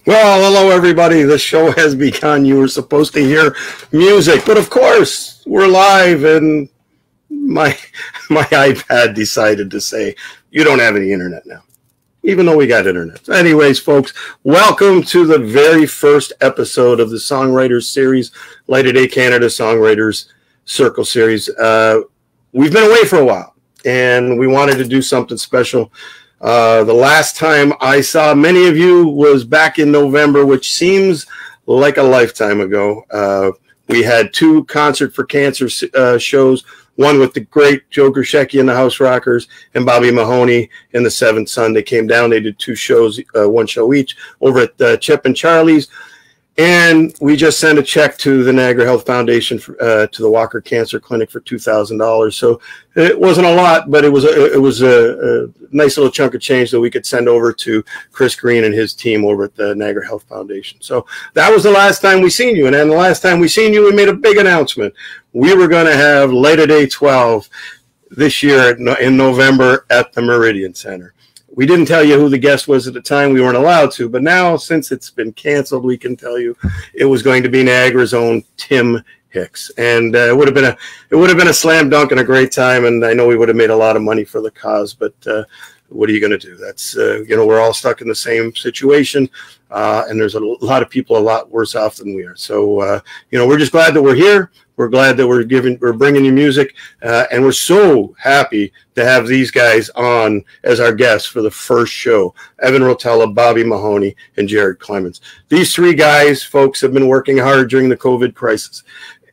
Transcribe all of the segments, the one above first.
Well, hello everybody. The show has begun. You were supposed to hear music, but of course we're live, and my iPad decided to say you don't have any internet now, even though we got internet. Anyways, folks, welcome to the very first episode of the Songwriters series, LOD Canada Songwriters Circle series. We've been away for a while, and we wanted to do something special. The last time I saw many of you was back in November, which seems like a lifetime ago. We had two Concert for Cancer shows, one with the great Joe Grishecki and the House Rockers and Bobby Mahoney in the Seventh Son. They came down, they did two shows, one show each over at Chip and Charlie's. And we just sent a check to the Niagara Health Foundation to the Walker Cancer Clinic for $2,000. So it wasn't a lot, but it was a nice little chunk of change that we could send over to Chris Green and his team over at the Niagara Health Foundation. So that was the last time we seen you. And then the last time we seen you, we made a big announcement. We were going to have Labor Day 12 this year in November at the Meridian Center. We didn't tell you who the guest was at the time. We weren't allowed to, but now since it's been canceled, we can tell you it was going to be Niagara's own Tim Hicks, and it would have been a slam dunk and a great time. And I know we would have made a lot of money for the cause, but what are you going to do? That's we're all stuck in the same situation, and there's a lot of people a lot worse off than we are. So we're just glad that we're here. We're glad that we're bringing you music, and we're so happy to have these guys on as our guests for the first show. Evan Rotella, Bobby Mahoney, and Jarod Clemons. These three guys, folks, have been working hard during the COVID crisis.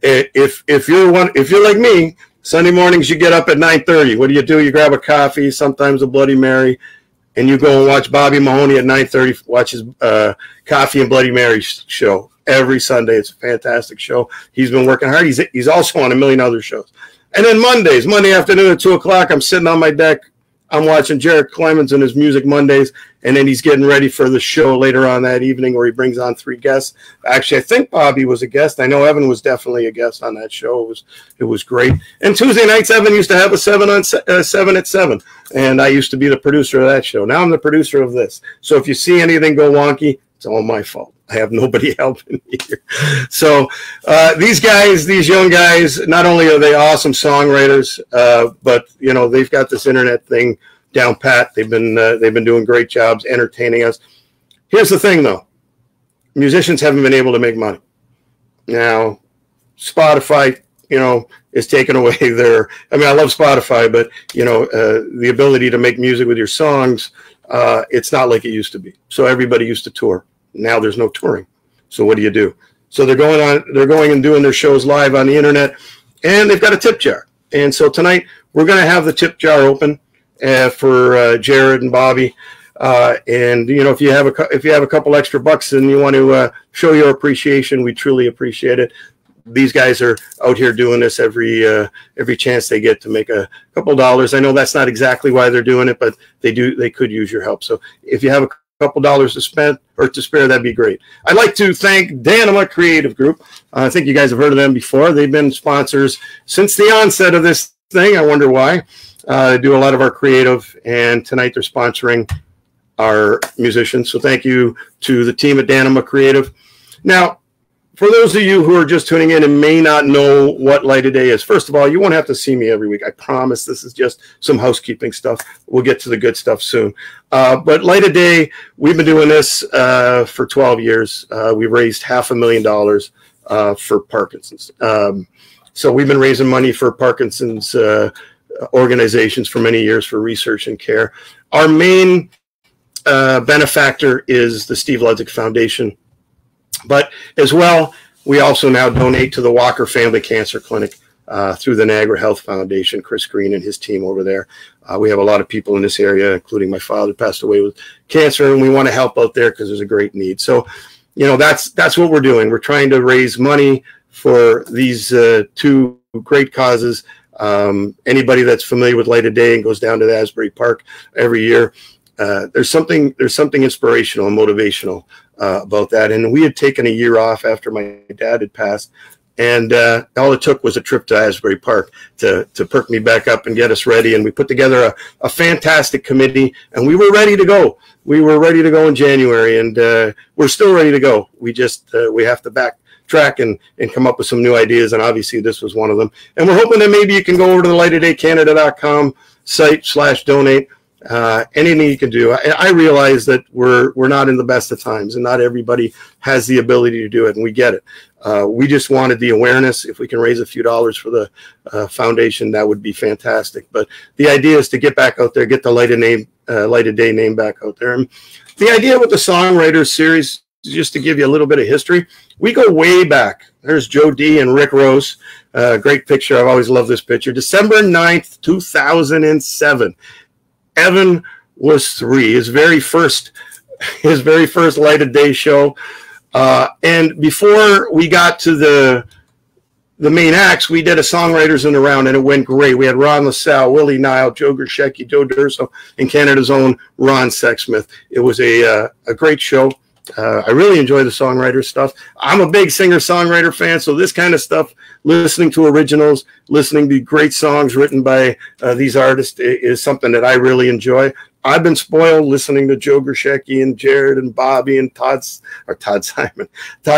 If you're like me, Sunday mornings you get up at 9:30. What do? You grab a coffee, sometimes a Bloody Mary, and you go and watch Bobby Mahoney at 9:30. Watch his Coffee and Bloody Mary show. Every Sunday. It's a fantastic show. He's been working hard. He's also on a million other shows. And then Monday afternoon at 2 o'clock, I'm sitting on my deck. I'm watching Jarod Clemons and his Music Mondays, and then he's getting ready for the show later on that evening where he brings on three guests. Actually, I think Bobby was a guest. I know Evan was definitely a guest on that show. It was great. And Tuesday nights, Evan used to have a 7 at 7, and I used to be the producer of that show. Now I'm the producer of this. So if you see anything go wonky, it's all my fault. I have nobody helping me here. So these young guys, not only are they awesome songwriters, but they've got this internet thing down pat. They've been doing great jobs entertaining us. Here's the thing, though: musicians haven't been able to make money. Now, Spotify, is taking away their. I mean, I love Spotify, but the ability to make music with your songs, it's not like it used to be. So everybody used to tour. Now there's no touring. So what do? So they're going and doing their shows live on the internet, and they've got a tip jar. And so tonight we're going to have the tip jar open for Jarod and Bobby. And if you have a couple extra bucks and you want to show your appreciation, we truly appreciate it. These guys are out here doing this every chance they get to make a couple dollars. I know that's not exactly why they're doing it, but they could use your help. So if you have a couple dollars to spend or to spare, that'd be great. I'd like to thank Danima Creative Group. I think you guys have heard of them before. They've been sponsors since the onset of this thing. I wonder why. They do a lot of our creative, and tonight they're sponsoring our musicians. So thank you to the team at Danima Creative. Now, for those of you who are just tuning in and may not know what Light of Day is, first of all, you won't have to see me every week. I promise. This is just some housekeeping stuff. We'll get to the good stuff soon. But Light of Day, we've been doing this for 12 years. We've raised $500,000 for Parkinson's. So we've been raising money for Parkinson's organizations for many years for research and care. Our main benefactor is the Steve Ludzik Foundation. But as well, we also now donate to the Walker Family Cancer Clinic through the Niagara Health Foundation, Chris Green and his team over there. We have a lot of people in this area, including my father, passed away with cancer, and we want to help out there because there's a great need. So, that's what we're doing. We're trying to raise money for these two great causes. Anybody that's familiar with Light of Day and goes down to the Asbury Park every year, there's something inspirational and motivational about that. And we had taken a year off after my dad had passed, And all it took was a trip to Asbury Park to perk me back up and get us ready. And we put together a fantastic committee, and we were ready to go. We were ready to go in January, and we're still ready to go. We just we have to backtrack and come up with some new ideas, and obviously this was one of them. And we're hoping that maybe you can go over to the lightofdaycanada.com site/donate. Anything you can do. I realize that we're not in the best of times, and not everybody has the ability to do it, and we get it. We just wanted the awareness. If we can raise a few dollars for the foundation, that would be fantastic. But the idea is to get back out there, get the Light of Day name back out there. And the idea with the Songwriters series is just to give you a little bit of history. We go way back. There's Joe D. and Rick Rose. Great picture. I've always loved this picture. December 9th, 2007. Evan was 3. His very first Light of Day show. And before we got to the main acts, we did a Songwriters in the Round, and it went great. We had Ron LaSalle, Willie Nile, Joe Gershecki, Joe Durso, and Canada's own Ron Sexsmith. It was a great show. I really enjoy the Songwriter stuff. I'm a big singer-songwriter fan, so this kind of stuff, listening to originals, listening to great songs written by these artists is something that I really enjoy. I've been spoiled listening to Joe Gershecki and Jared and Bobby and Todd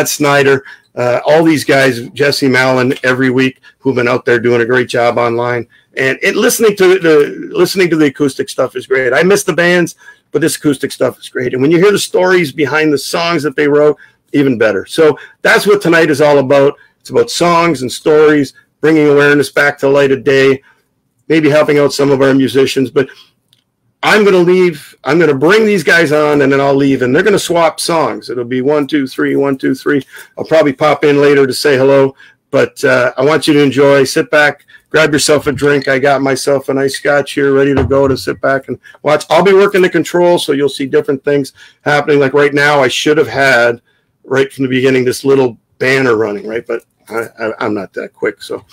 Snyder, all these guys, Jesse Mallon, every week, who've been out there doing a great job online. And listening to the acoustic stuff is great. I miss the bands, but this acoustic stuff is great. And when you hear the stories behind the songs that they wrote, even better. So that's what tonight is all about. It's about songs and stories, bringing awareness back to Light of Day, maybe helping out some of our musicians. But I'm going to leave. I'm going to bring these guys on, and then I'll leave, and they're going to swap songs. It'll be 1, 2, 3, 1, 2, 3. I'll probably pop in later to say hello, but I want you to enjoy. Sit back, grab yourself a drink. I got myself a nice scotch here ready to go to sit back and watch. I'll be working the controls, so you'll see different things happening. Like right now, I should have had, right from the beginning, this little banner running, right? But I'm not that quick, so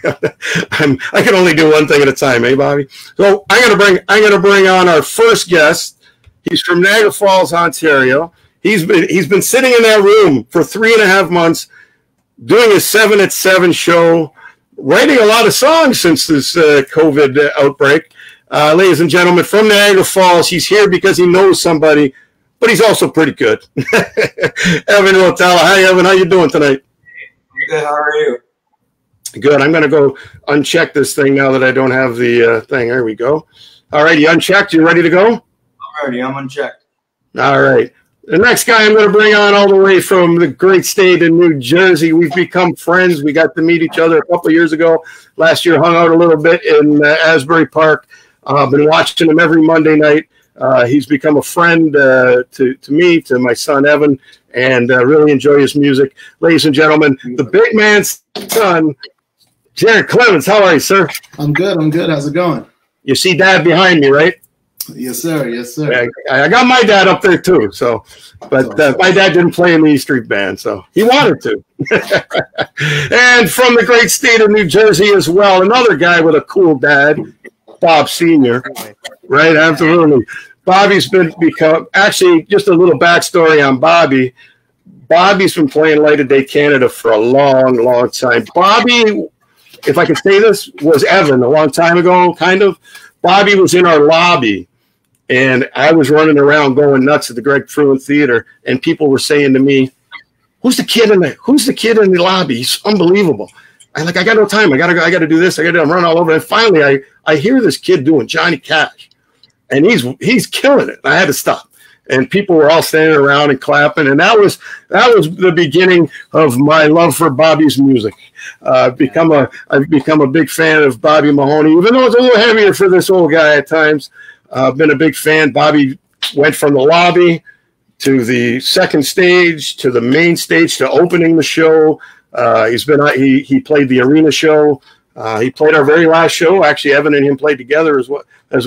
I can only do one thing at a time, eh, Bobby? So I'm gonna bring on our first guest. He's from Niagara Falls, Ontario. He's been sitting in that room for 3.5 months, doing his 7 at 7 show, writing a lot of songs since this COVID outbreak. Ladies and gentlemen, from Niagara Falls, he's here because he knows somebody, but he's also pretty good. Evan Rotella. Hi, Evan. How you doing tonight? Good. How are you? Good. I'm going to go uncheck this thing now that I don't have the thing. There we go. All right. You unchecked. You ready to go? I'm ready. I'm unchecked. All right. The next guy I'm going to bring on all the way from the great state of New Jersey. We've become friends. We got to meet each other a couple of years ago. Last year, hung out a little bit in Asbury Park. Been watching him every Monday night. He's become a friend to me, to my son, Evan, and really enjoy his music. Ladies and gentlemen, the big man's son, Jarod Clemons. How are you, sir? I'm good. I'm good. How's it going? You see Dad behind me, right? Yes, sir. Yes, sir. I got my dad up there, too. So, but my dad didn't play in the E Street Band, so he wanted to. And from the great state of New Jersey as well, another guy with a cool dad, Bob Sr., right? Absolutely. Bobby's become, actually, just a little backstory on Bobby. Bobby's been playing Light of Day Canada for a long, long time. Bobby, if I can say this, was Evan a long time ago, kind of. Bobby was in our lobby, and I was running around going nuts at the Greg Fruin Theater, and people were saying to me, who's the kid in the lobby? He's unbelievable. I got no time. I gotta do this. I'm running all over. And finally, I hear this kid doing Johnny Cash, and he's killing it. I had to stop, and people were all standing around and clapping, and that was the beginning of my love for Bobby's music. I've become a big fan of Bobby Mahoney, even though it's a little heavier for this old guy at times. I've been a big fan. Bobby went from the lobby to the second stage to the main stage to opening the show. He played the arena show. He played our very last show. Actually, Evan and him played together as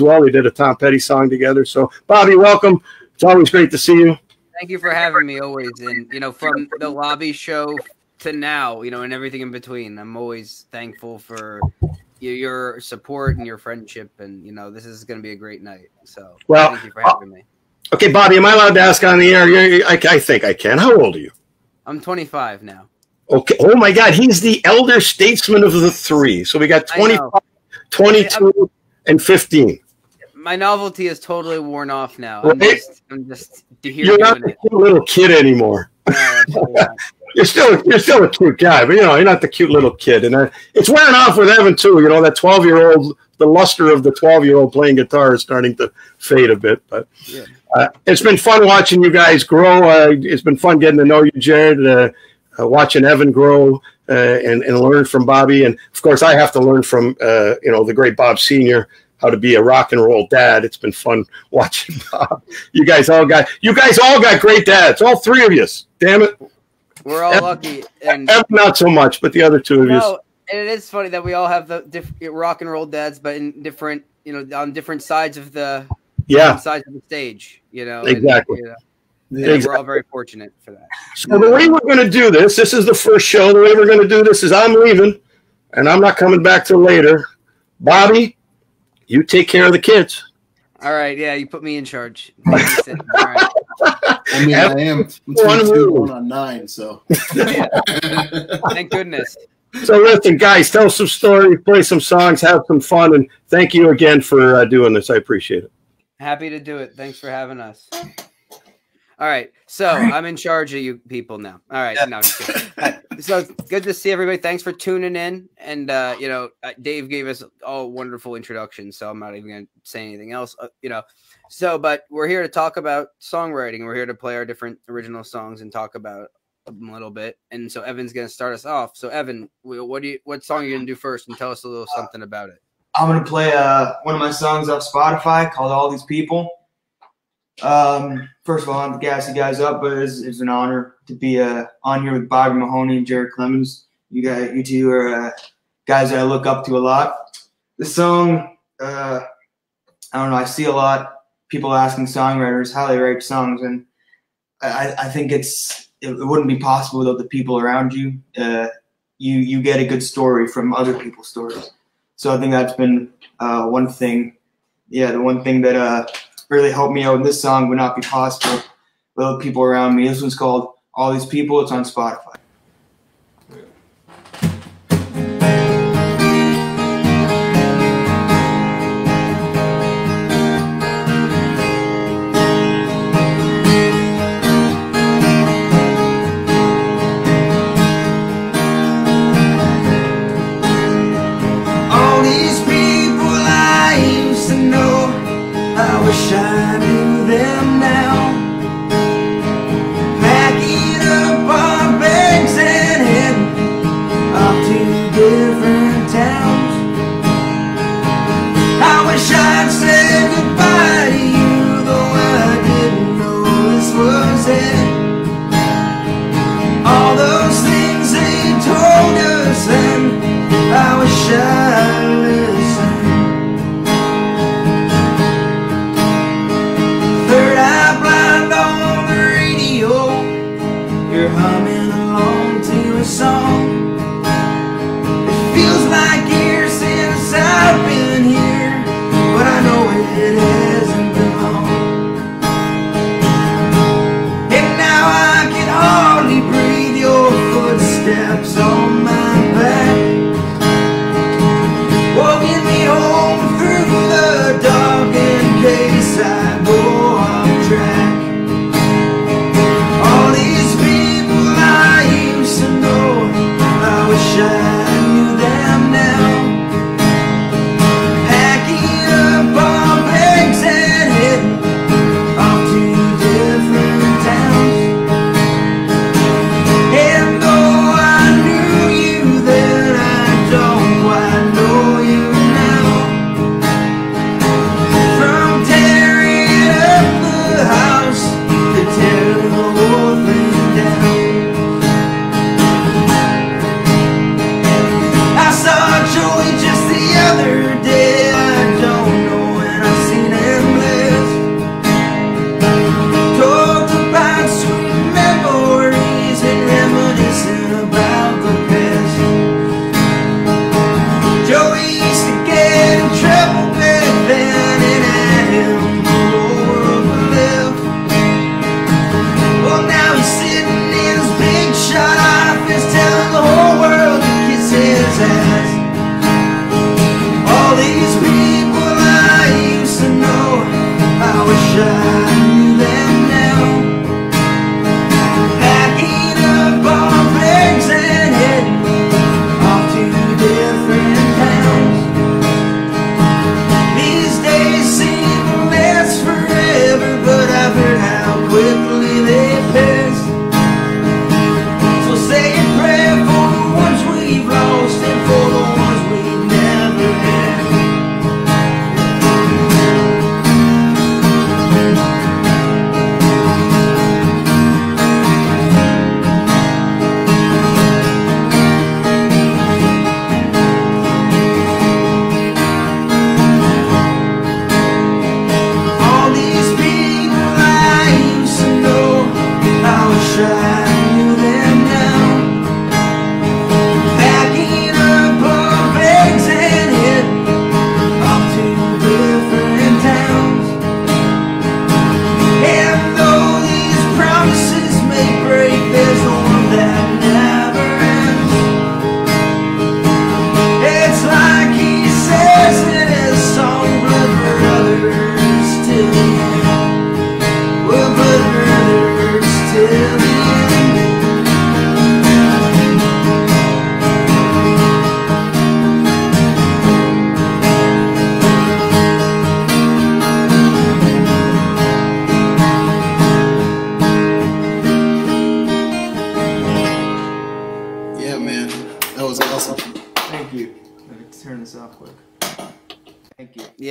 well. They did a Tom Petty song together. So, Bobby, welcome. It's always great to see you. Thank you for having me always. And, from the lobby show to now, and everything in between, I'm always thankful for your support and your friendship. And, this is going to be a great night. So, thank you for having me. Okay, Bobby, am I allowed to ask on the air? I think I can. How old are you? I'm 25 now. Okay. Oh my God, he's the elder statesman of the three. So we got 25, 22, and 15. My novelty is totally worn off now. Right? I'm just You're not the cute little kid anymore. No, you're still a cute guy, but you're not the cute little kid. And it's wearing off with Evan too. That 12-year-old, the luster of the 12-year-old playing guitar is starting to fade a bit. But it's been fun watching you guys grow. It's been fun getting to know you, Jared. Watching Evan grow and learn from Bobby, and of course I have to learn from the great Bob Sr. how to be a rock and roll dad. It's been fun watching Bob. You guys all got great dads, all three of you. Damn it, we're all lucky, and Evan not so much, but the other two of you. And it is funny that we all have the rock and roll dads, but in different, on different sides of the sides of the stage. Exactly. And, exactly. We're all very fortunate for that. So the way we're going to do this is the first show. The way we're going to do this is I'm leaving, and I'm not coming back till later. Bobby, you take care of the kids. All right. Yeah, you put me in charge. All right. I mean, I am between 2 on 9, so. Thank goodness. So listen, guys, tell some stories, play some songs, have some fun, and thank you again for doing this. I appreciate it. Happy to do it. Thanks for having us. All right, so I'm in charge of you people now. All right, no, so good to see everybody. Thanks for tuning in. And Dave gave us all wonderful introductions, so I'm not even going to say anything else. So but we're here to talk about songwriting. We're here to play our different original songs and talk about them a little bit. And so Evan's going to start us off. So Evan, what song are you going to do first? And tell us a little something about it. I'm going to play one of my songs off Spotify called "All These People." First of all, I want to gas you guys up, but it's an honor to be on here with Bobby Mahoney and Jarod Clemons. You two are guys that I look up to a lot. This song, I don't know, I see a lot people asking songwriters how they write songs, and I think it wouldn't be possible without the people around you. You get a good story from other people's stories. So I think that's been one thing. Yeah, the one thing that really helped me out in this song would not be possible without people around me. This one's called "All These People." It's on Spotify. All these people I used to know, I wish I knew them now. Packing up our bags and heading off to different towns. I wish I'd said goodbye to you, though I didn't know this was it. All those things they told us, and I wish I'd listened. Third eye blind on the radio, you're humming along to a song. It feels like years since I've been here, but I know it hasn't been long. And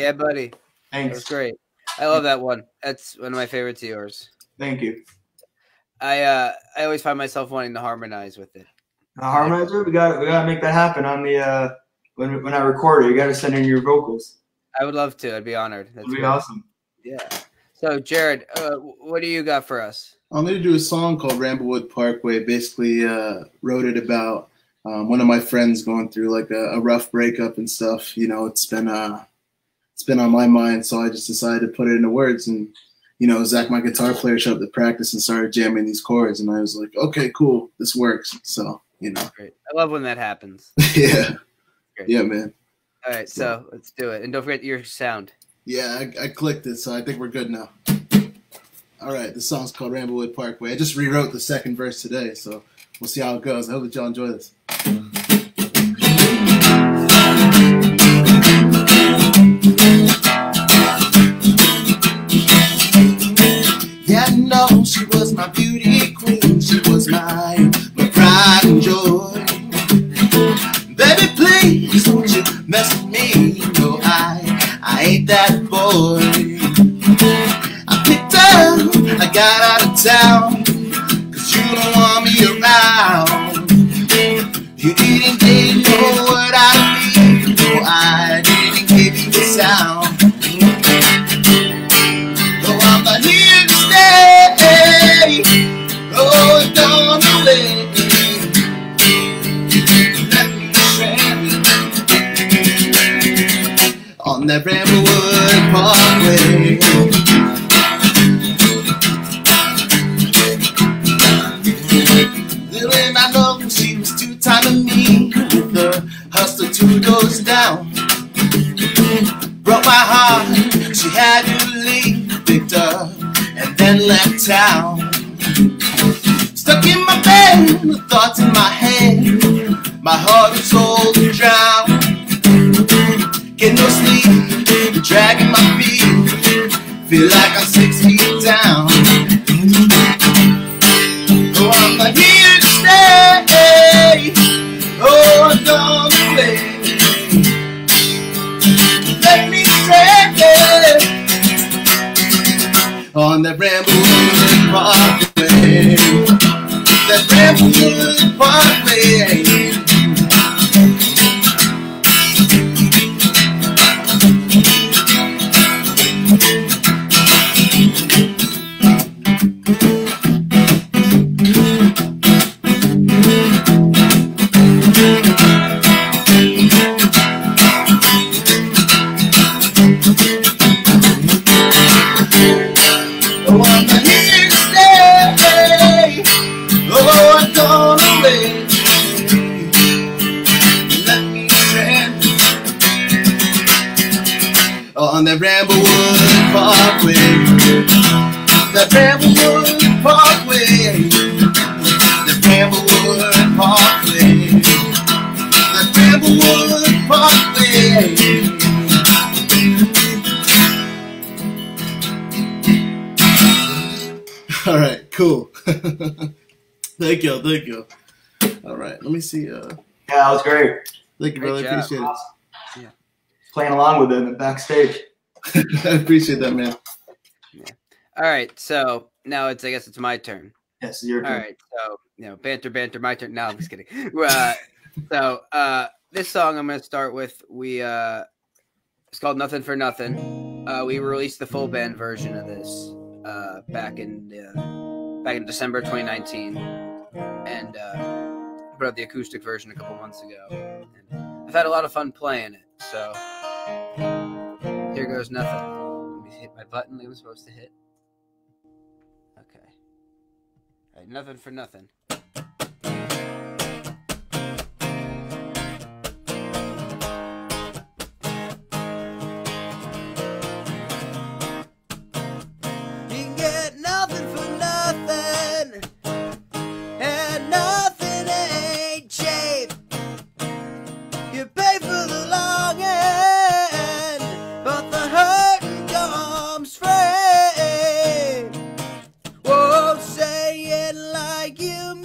Yeah, buddy. Thanks. That was great. I love that one. That's one of my favorites of yours. Thank you. I always find myself wanting to harmonize with it. Harmonizer, we gotta make that happen on the when I record it. You gotta send in your vocals. I would love to. I'd be honored. That'd be awesome. Yeah. So, Jarod, what do you got for us? I'm going to do a song called Ramblewood Parkway. Basically, wrote it about one of my friends going through like a rough breakup and stuff. You know, it's been on my mind, so I just decided to put it into words. And you know, Zach, my guitar player, showed up to practice and started jamming these chords, and I was like, okay, cool, this works. So you know, great. I love when that happens. Yeah, great. Yeah, man. All right, so let's do it, and don't forget your sound. Yeah, I clicked it, so I think we're good now. All right, the song's called Ramblewood Parkway. I just rewrote the second verse today, so we'll see how it goes. I hope that y'all enjoy this. Yeah, no, she was my beauty queen. She was my pride and joy. Baby, please don't you mess with me. No, I ain't that boy. I picked up, I got out of town, 'cause you don't want me around. You didn't know what I need. No, I didn't give you the sound. No, I'm not here to stay. Oh, it's gone away. On that Ramblewood Parkway. Little did I know she was two-timing me with the hustler 2 doors down. Broke my heart, she had to leave, picked up and then left town. Stuck in my bed, the thoughts in my head, my heart and soul to drown. Get no sleep, dragging my feet, feel like I'm 6 feet down. Oh, I'm not here to stay. Oh, I'm gone away. Let me stay on that Ramblewood Parkway. That Ramblewood Parkway. On that Ramblewood Parkway, that Ramblewood Parkway, that Ramblewood Parkway, that Ramblewood Parkway. All right, cool. Thank you. All right, let me see. Yeah, that was great. Thank you, brother. Appreciate it. Yeah. Playing along with it in the backstage. I appreciate that, man. Yeah. All right, so now I guess it's my turn. Yes, your turn. All right, so banter, my turn. No, I'm just kidding. So this song I'm going to start with. It's called "Nothing for Nothing." We released the full band version of this back in December 2019, and put out the acoustic version a couple months ago. And I've had a lot of fun playing it. So here goes nothing. Let me hit my button that I'm supposed to hit. Okay. All right, nothing for nothing. You can get nothing for nothing, and nothing ain't cheap. You pay for the long end, but the hurting comes free. Whoa, say it like you mean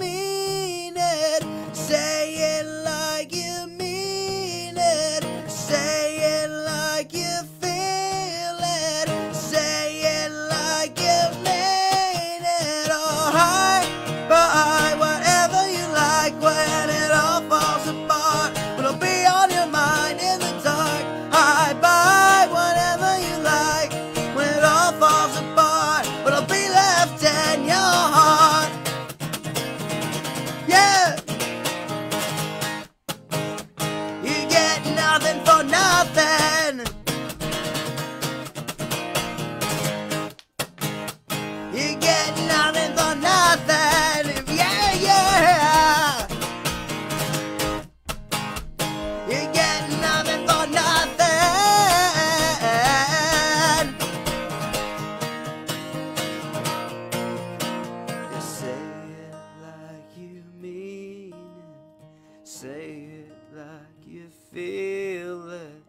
feel it.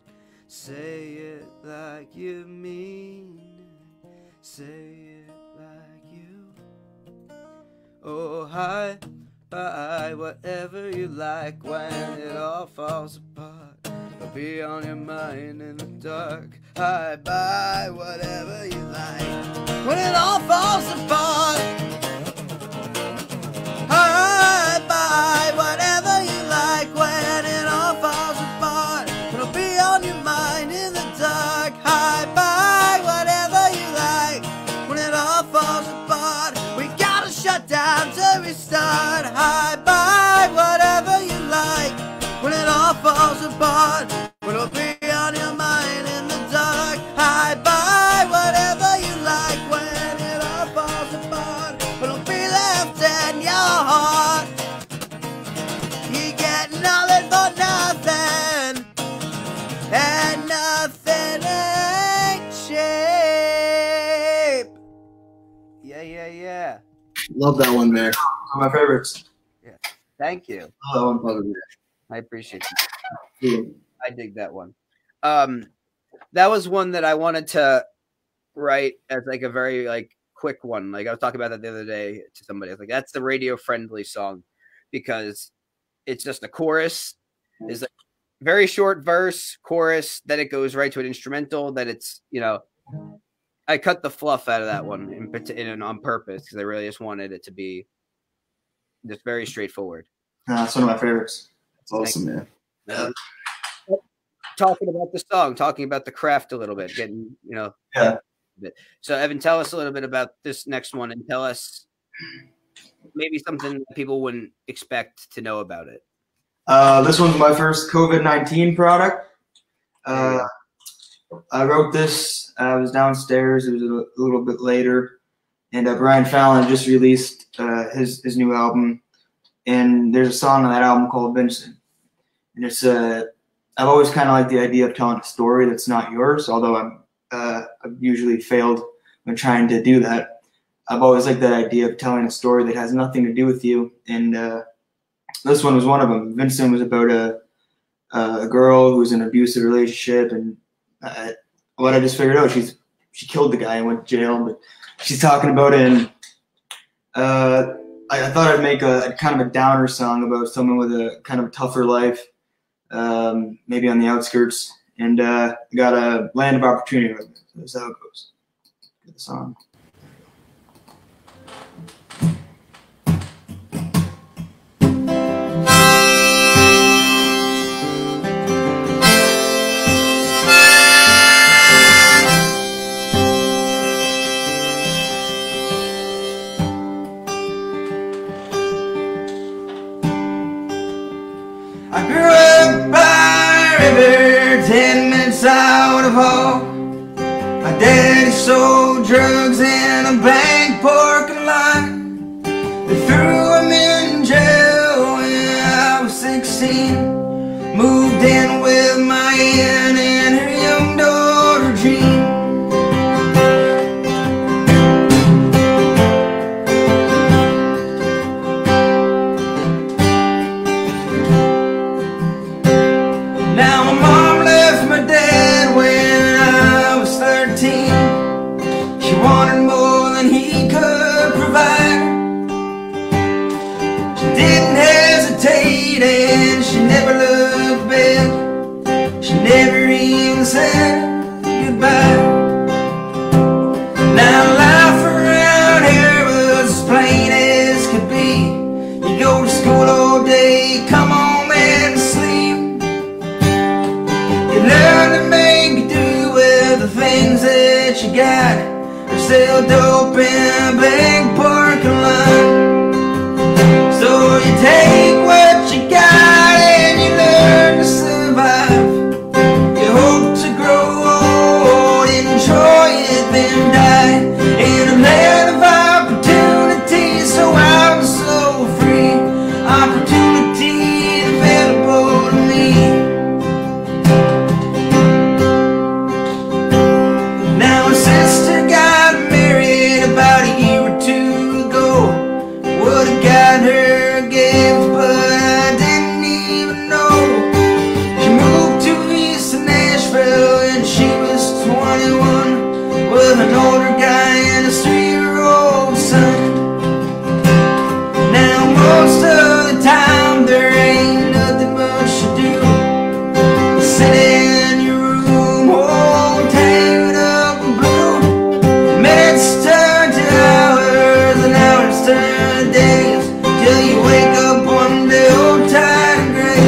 Say it like you mean it. Say it like you. Oh, hi, bye, whatever you like when it all falls apart. It'll be on your mind in the dark. Hi, bye, whatever you like when it all falls apart. Hi, bye, whatever you like when it all falls apart. It'll be on your mind in the dark. Hi, bye, whatever you like when it all falls apart. We gotta shut down to restart. Hi, bye, whatever you like when it all falls apart. It'll be on your mind in the dark. Hi, bye, whatever you like when it all falls apart. It'll be left in your heart. You get nothing for nothing, and nothing ain't cheap. Yeah. Love that one, man. One of my favorites. Yeah. Thank you. Love that one. I appreciate Yeah. you. I dig that one. That was one that I wanted to write as like a very like quick one. Like I was talking about that the other day to somebody. I was like, that's the radio friendly song because it's just a chorus. Is like very short verse, chorus, then it goes right to an instrumental. Then it's, you know, I cut the fluff out of that one in on purpose because I really just wanted it to be just very straightforward. That's one of my favorites. It's awesome, man. Talking about the song, talking about the craft a little bit, getting, you know. Yeah. So Evan, tell us a little bit about this next one and tell us maybe something that people wouldn't expect to know about it. This one's my first COVID-19 product. I wrote this. I was downstairs. It was a little bit later, and Brian Fallon just released his new album, and there's a song on that album called Vincent, and it's I've always kind of liked the idea of telling a story that's not yours, although I've usually failed when trying to do that. I've always liked that idea of telling a story that has nothing to do with you, and this one was one of them. Vincent was about a girl who was in an abusive relationship, and what I just figured out, she killed the guy and went to jail, but she's talking about it, and I thought I'd make a kind of a downer song about someone with a kind of a tougher life, maybe on the outskirts, and got a land of opportunity with it. So that's how it goes. Get the song. I grew up by a river 10 minutes out of home. My daddy sold drugs in a bank parking lot. They threw him in jail when I was 16. Moved in with my aunt and her young daughter Jean. Now my mom left my dad when I was 13. She wanted more than he could provide. She didn't hesitate and she never looked back. She never even said goodbye. Now life around here was as plain as could be. You go to school all day, come home and sleep. You learn to make do with the things that you got, or sell dope in a bank parking lot. So you take what you got and you learn to survive. You hope to grow old, enjoy it, then die in a land of opportunity. So I'm so free, opportunity available to me. Now my sister got married about a year or two ago. Would've got her a gift, but last turn of days, till you wake up one day old, tired and gray.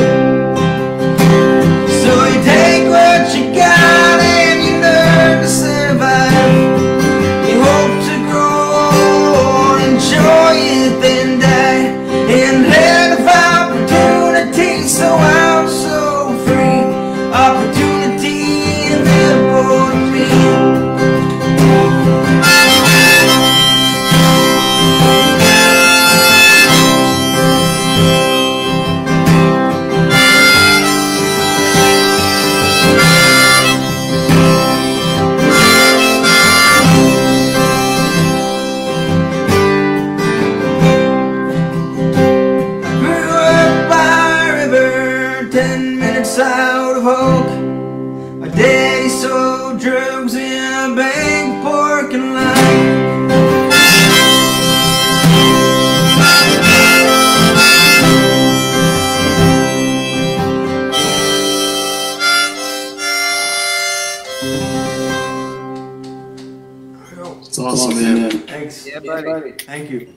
So you take what you got and you learn to survive. You hope to grow, enjoy it, then die, and land of opportunity. So I'm so free, opportunity available to me. Out of Hope, my daddy sold drugs in a bank parking lot. It's awesome, man. Thanks. Yeah, buddy. Thank you.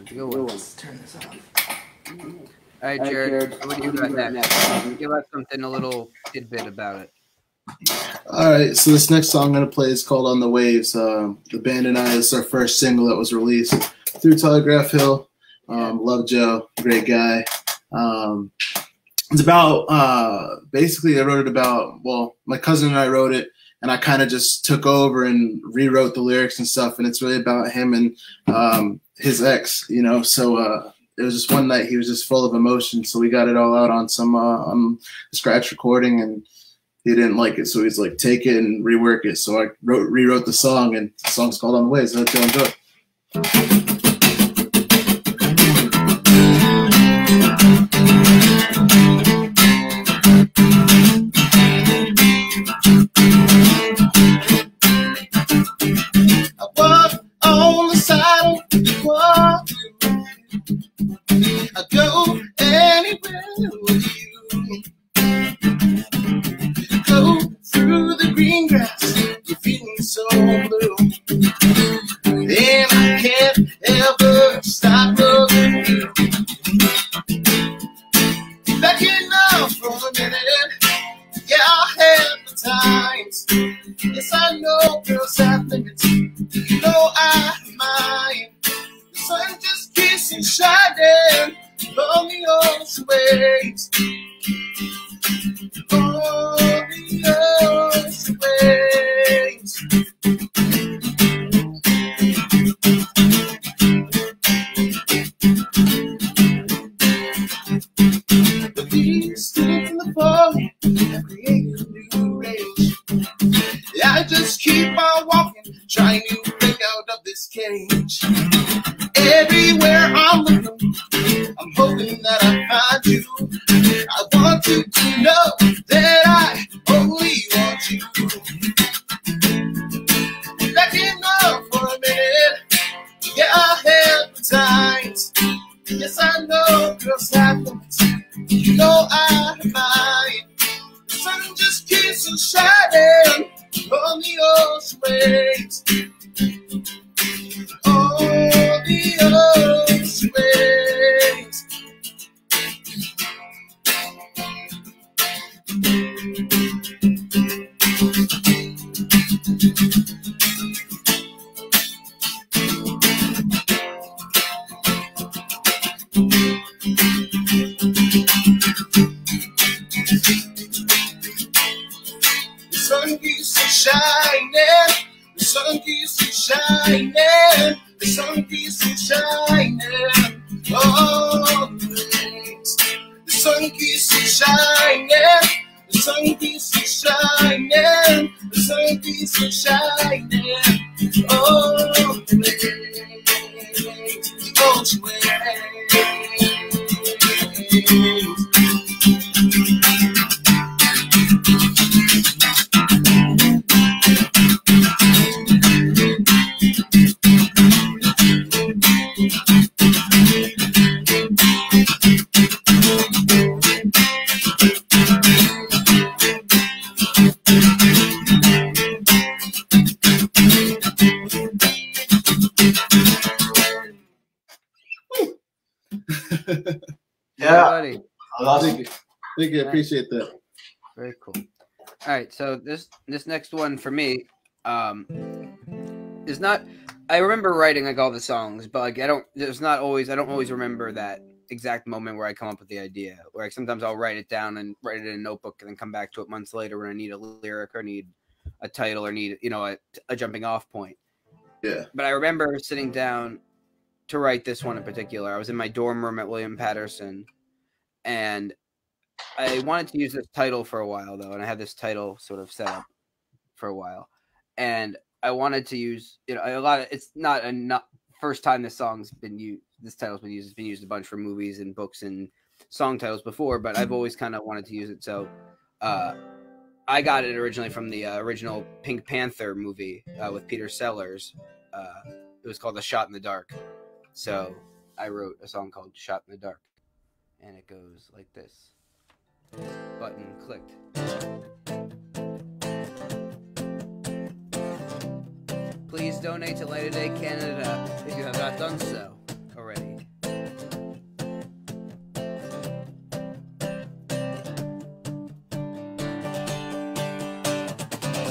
Good one. Let's turn this off. All right, Jared, what do you got next? Give us something, a little tidbit about it. All right, so this next song I'm going to play is called On the Waves. The band and I, this is our first single that was released through Telegraph Hill. Love Joe, great guy. It's about, basically I wrote it about, well, my cousin and I wrote it, and I kind of just took over and rewrote the lyrics and stuff, and it's really about him and his ex, you know, so it was just one night he was just full of emotion, so we got it all out on some on scratch recording, and he didn't like it, so he's like, take it and rework it. So I rewrote the song, and the song's called On the Waves. I hope you'll enjoy. I walk on the saddle, walk I go anywhere with you. Go through the green grass, you're feeling so blue. And I can't ever stop loving you. Backing up for a minute, yeah, I have the times. Yes, I know girls have limits, you know I mind. The sun just keeps on shining on the ocean waves. On the ocean waves. The bees still in the fall, I create a new range. I just keep on walking, trying to break out of this cage. Everywhere I'm looking, I'm hoping that I find you. I want you to know that I only want you. Backing up for a minute, yeah, I have the times. Yes, I know girls have limits, you know I have mine. The sun just keeps on shining on the ocean waves. On the ocean waves. The sun keeps on shining. The sun keeps on shining. The sun keeps on shining. Oh, please. The sun keeps on shining. The sun keeps on shining. The sun keeps on shining. Oh, please. Don't you wait. Yeah, buddy. awesome. Thank you. Appreciate that. Very cool. All right, so this next one for me is not. I remember writing like all the songs, but like I don't always remember that exact moment where I come up with the idea. Where like, sometimes I'll write it down and write it in a notebook, and then come back to it months later when I need a lyric or need a title or need a jumping off point. Yeah. But I remember sitting down to write this one in particular. I was in my dorm room at William Patterson, and I wanted to use this title for a while, though, and I had this title sort of set up for a while, and I wanted to use, a lot of. It's not first time this song's been used. This title's been used. It's been used a bunch for movies and books and song titles before, but I've always kind of wanted to use it. So, I got it originally from the original Pink Panther movie with Peter Sellers. It was called "A Shot in the Dark." So I wrote a song called "Shot in the Dark," and it goes like this. Button clicked. Please donate to LOD Canada if you have not done so already.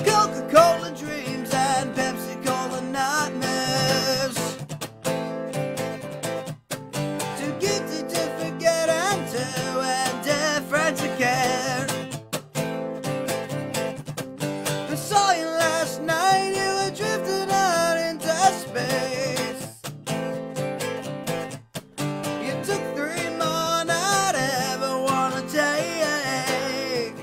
Coca-Cola dreams and Pepsi-Cola nightmares. Too guilty to forget and too indifferent to care. I saw you last night, you were drifting out into space. You took 3 more than I'd ever wanna take.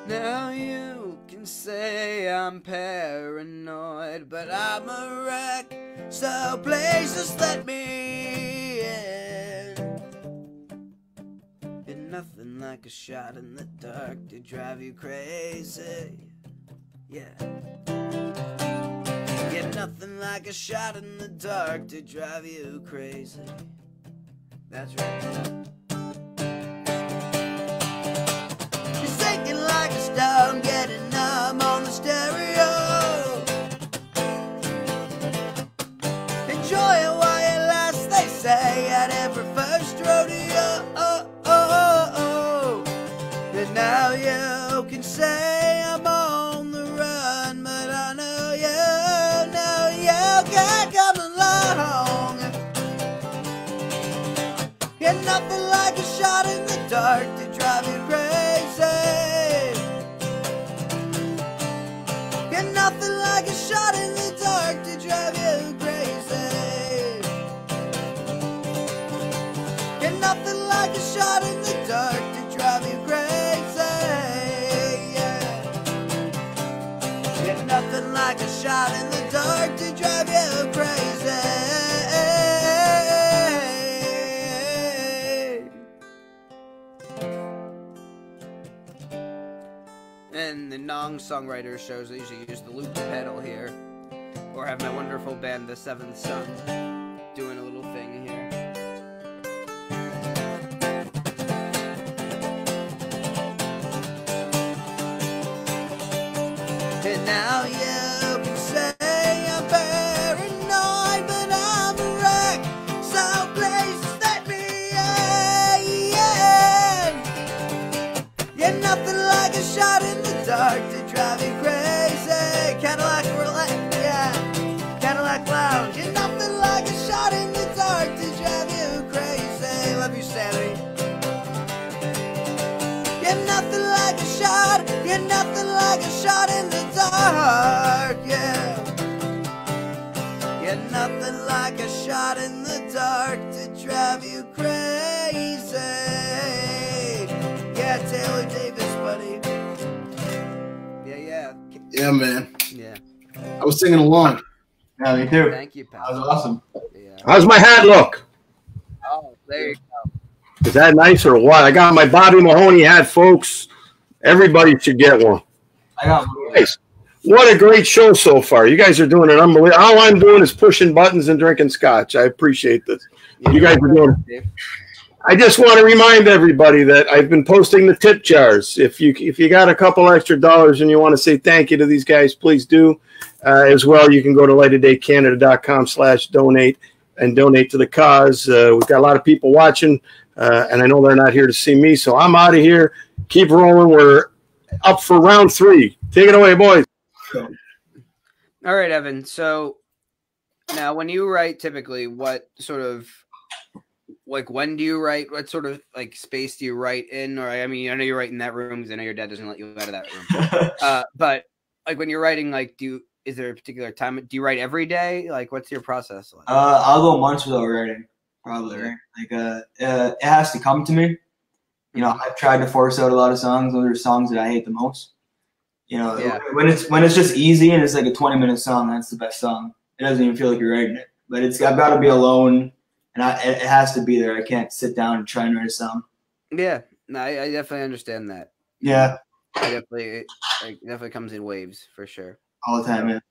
Now you can say I'm paranoid, but I'm a wreck, so please just let me in. You're nothing like a shot in the dark to drive you crazy. Yeah. You're nothing like a shot in the dark to drive you crazy. That's right. You're sinking like a stone, getting numb on the stereo. Enjoy it while it lasts, they say, at every first rodeo. And now you can say I'm on the run, but I know you can't come along. You're nothing like a shot in the dark to drive you crazy. You're nothing like a shot in the dark to drive you crazy. You're nothing like a shot in the dark to drive you crazy. Yeah. You're nothing like a shot in the dark to drive you crazy. And the Songwriters shows, I usually use the loop pedal here, or have my wonderful band, the Seventh Son, doing a little thing here. And now you can say I'm paranoid, but I'm a wreck, so please just let me in. You're nothing like a shot in the dark to drive you crazy. Cadillac roulette, yeah, Cadillac lounge. You're nothing like a shot in the dark to drive you crazy. Love you, Sammy. You're nothing like a shot. You're nothing like a shot in the dark, yeah. You're nothing like a shot in the dark to drive you crazy. Yeah, Taylor Davis, buddy. Yeah. Yeah, man. Yeah. I was singing along. Yeah, me too. Thank you, That pal. was awesome. Yeah. How's my hat look? Oh, there you go. Is that nice or what? I got my Bobby Mahoney hat, folks. Everybody should get one. I got one. Nice. What a great show so far. You guys are doing an unbelievable. All I'm doing is pushing buttons and drinking scotch. I appreciate this. You guys are doing. I just want to remind everybody that I've been posting the tip jars. If you got a couple extra dollars and you want to say thank you to these guys, please do. As well, you can go to lightofdaycanada.com/donate and donate to the cause. We've got a lot of people watching, and I know they're not here to see me, so I'm out of here. Keep rolling. We're up for round 3. Take it away, boys. All right, Evan. So now when you write, typically, what sort of, like, when do you write? What sort of, like, space do you write in? Or, I mean, I know you write in that room because I know your dad doesn't let you out of that room. But, like, when you're writing, like, is there a particular time? Do you write every day? Like, what's your process like? I'll go months without writing, probably. Right? Like, it has to come to me. You know, I've tried to force out a lot of songs. Those are songs that I hate the most. You know, when it's just easy and it's like a 20-minute song, that's the best song. It doesn't even feel like you're writing it. But I've got to be alone, and it has to be there. I can't sit down and try and write a song. Yeah, no, I definitely understand that. Yeah, it definitely comes in waves for sure. All the time, man.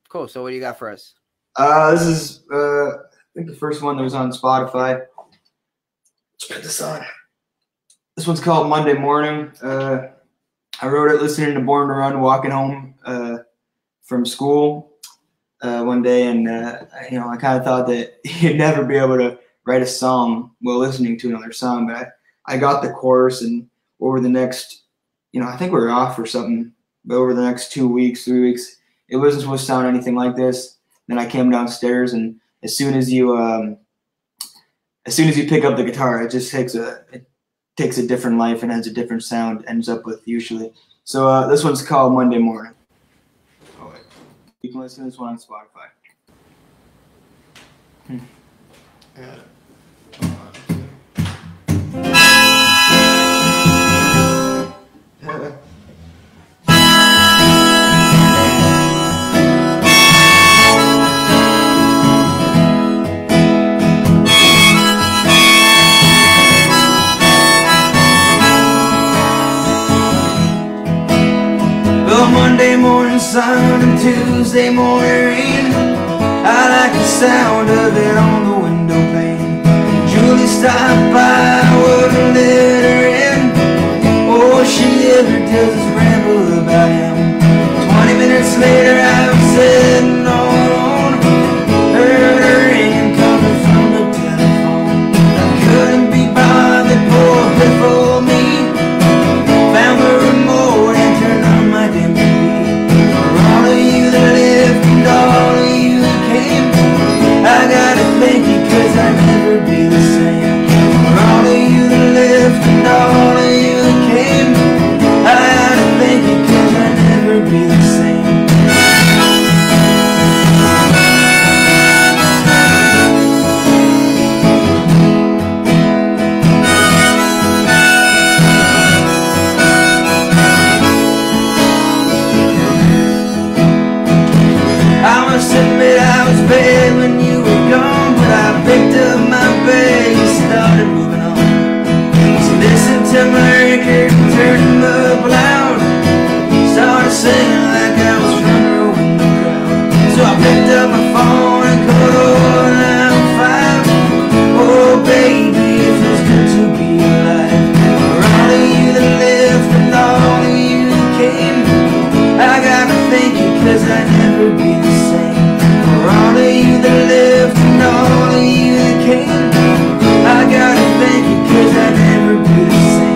Cool. So what do you got for us? This is I think the first one that was on Spotify. Let's put this on. This one's called Monday Morning. I wrote it listening to Born to Run, walking home from school one day, and you know, I kind of thought that you'd never be able to write a song while listening to another song, but I got the chorus, and over the next, you know, I think we were off or something, but over the next 2 weeks, 3 weeks, it wasn't supposed to sound anything like this. Then I came downstairs, and as soon as you pick up the guitar, it just takes a different life and has a different sound, ends up with usually. So this one's called Monday Morning. Oh, wait. You can listen to this one on Spotify. Monday morning sun and Tuesday morning rain, I like the sound of it on the window pane. Julie stopped by, I wouldn't let her in. Oh, she ever does is ramble about him. 20 minutes later I was sitting all alone, heard her ringing coming from the telephone. I couldn't be bothered, poor pitiful me. Found the remote and turned on my dim TV. For all of you that lived and all of you that came, I gotta thank you 'cause I'd never be the same. For all of you that lived and all of you that came, I gotta thank you 'cause I'd never be the same. I must admit I was bad when you were gone, but I picked up my bag and started moving on. So listened to my record and turned them up loud, started singing like I was front row in the crowd. So I picked up my phone and called 905. Oh baby, it feels good to be alive. For all of you that lived and all of you that came, I gotta thank you 'cause I'd never be the same. For all of you that lived and all of you that came, I gotta thank you 'cause I'd never be the same.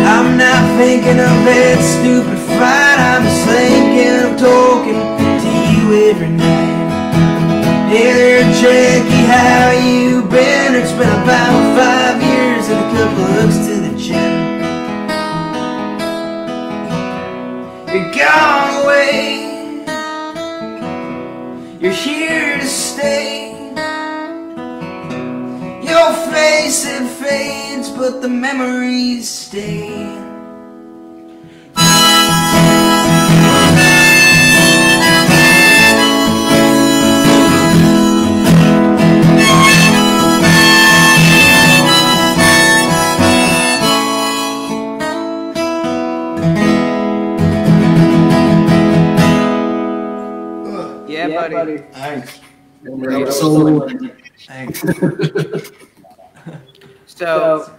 I'm not thinking of that stupid fight, I'm just thinking of talking to you every night. Hey there, Jackie, how you been? It's been about 5 years and a couple hooks to the chin. You're gone away, you're here to stay. Your face, it fades, but the memories stay. Yeah, buddy. Thanks. Thanks. So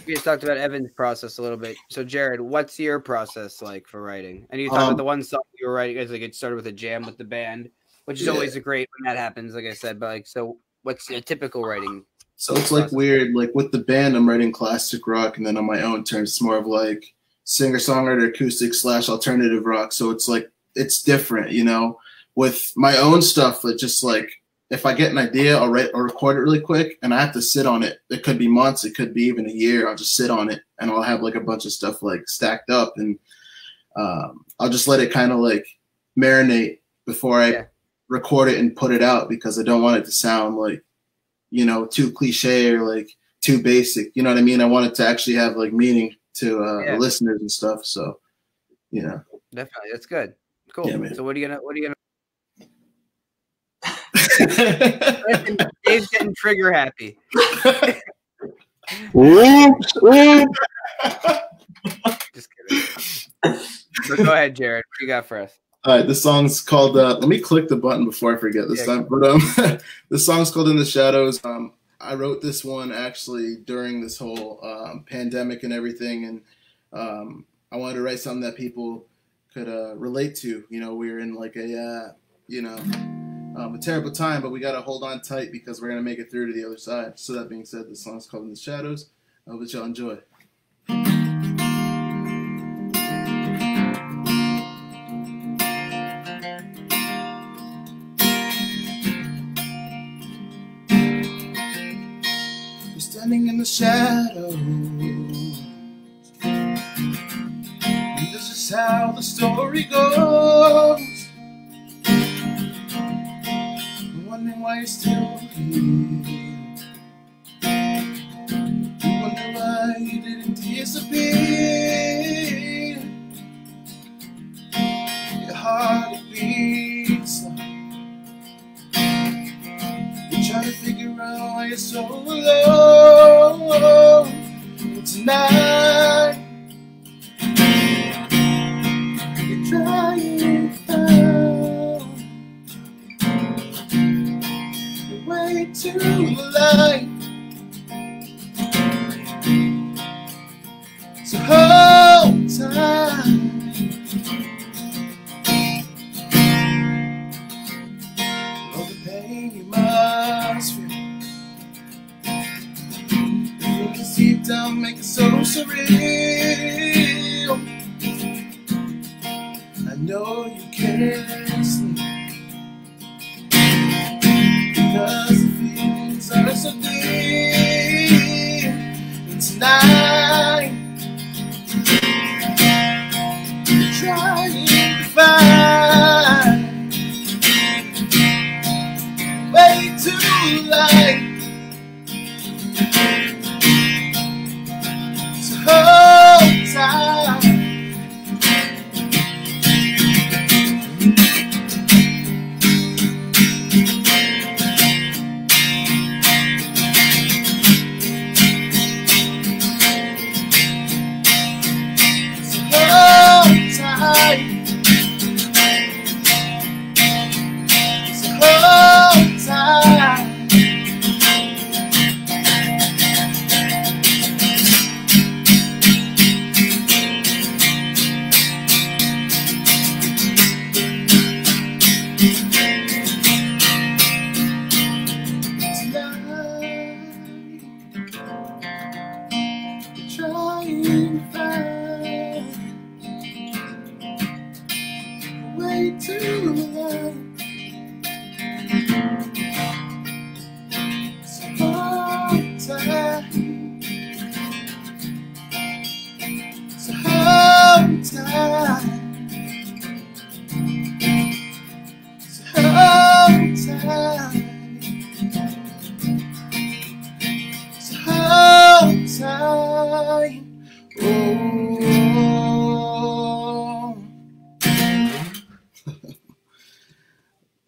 we just talked about Evan's process a little bit. So Jared, what's your process like for writing? And you talked about the one song you were writing, like it started with a jam with the band, which is always a great when that happens, like I said. But like, so what's a typical writing? So it's like weird. Like with the band, I'm writing classic rock, and then on my own turn, it's more of like singer-songwriter, acoustic / alternative rock. So it's like it's different, you know. With my own stuff, it's just like if I get an idea, I'll write or record it really quick, and I have to sit on it. It could be months, it could be even a year. I'll just sit on it, and I'll have like a bunch of stuff like stacked up, and I'll just let it kind of like marinate before I record it and put it out, because I don't want it to sound like, you know, too cliche or like too basic. You know what I mean? I want it to actually have like meaning to the listeners and stuff. So, you know, definitely, that's good. Cool. Yeah, man. So what are you gonna? Dave's getting trigger happy. Just kidding. So go ahead, Jared. What you got for us? All right, this song's called. Let me click the button before I forget this time. But the song's called "In the Shadows." I wrote this one actually during this whole pandemic and everything, and I wanted to write something that people could relate to. You know, we were in like a terrible time, but we got to hold on tight because we're going to make it through to the other side. So that being said, the song's called "In the Shadows." I hope that y'all enjoy. We're standing in the shadows, and this is how the story goes. Wondering why you're still here. Wonder why you didn't disappear. Your heart beats slow. You try to figure out why you're so alone. But tonight you're trying to way to the light. So hold tight. All the pain you must feel, the feelings deep down make it so surreal. I know you can't sleep, because the feelings are so deep. And tonight you're trying to find a way to light. So hold tight.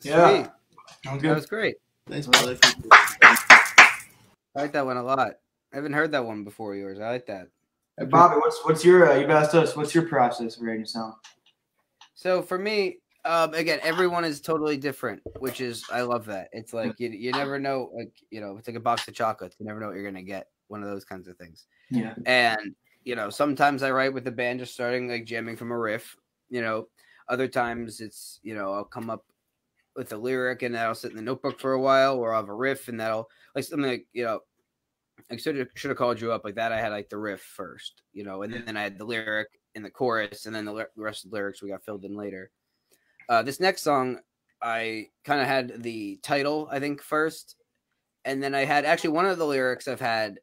Yeah, that was great. Thanks, brother. I like that one a lot. I haven't heard that one before yours. I like that. Bobby, what's your you asked us, what's your process for writing a song? So for me, Again, everyone is totally different, which is I love that. It's like you never know, like it's like a box of chocolates. You never know what you're gonna get. One of those kinds of things. Yeah. And sometimes I write with the band just starting like jamming from a riff. Other times it's I'll come up with a lyric and that'll sit in the notebook for a while, or I'll have a riff and that'll like something like I should have called you up like that. I had like the riff first, and then I had the lyric in the chorus, and then the rest of the lyrics we got filled in later. This next song, I kind of had the title, I think, first. And then I had actually one of the lyrics I've had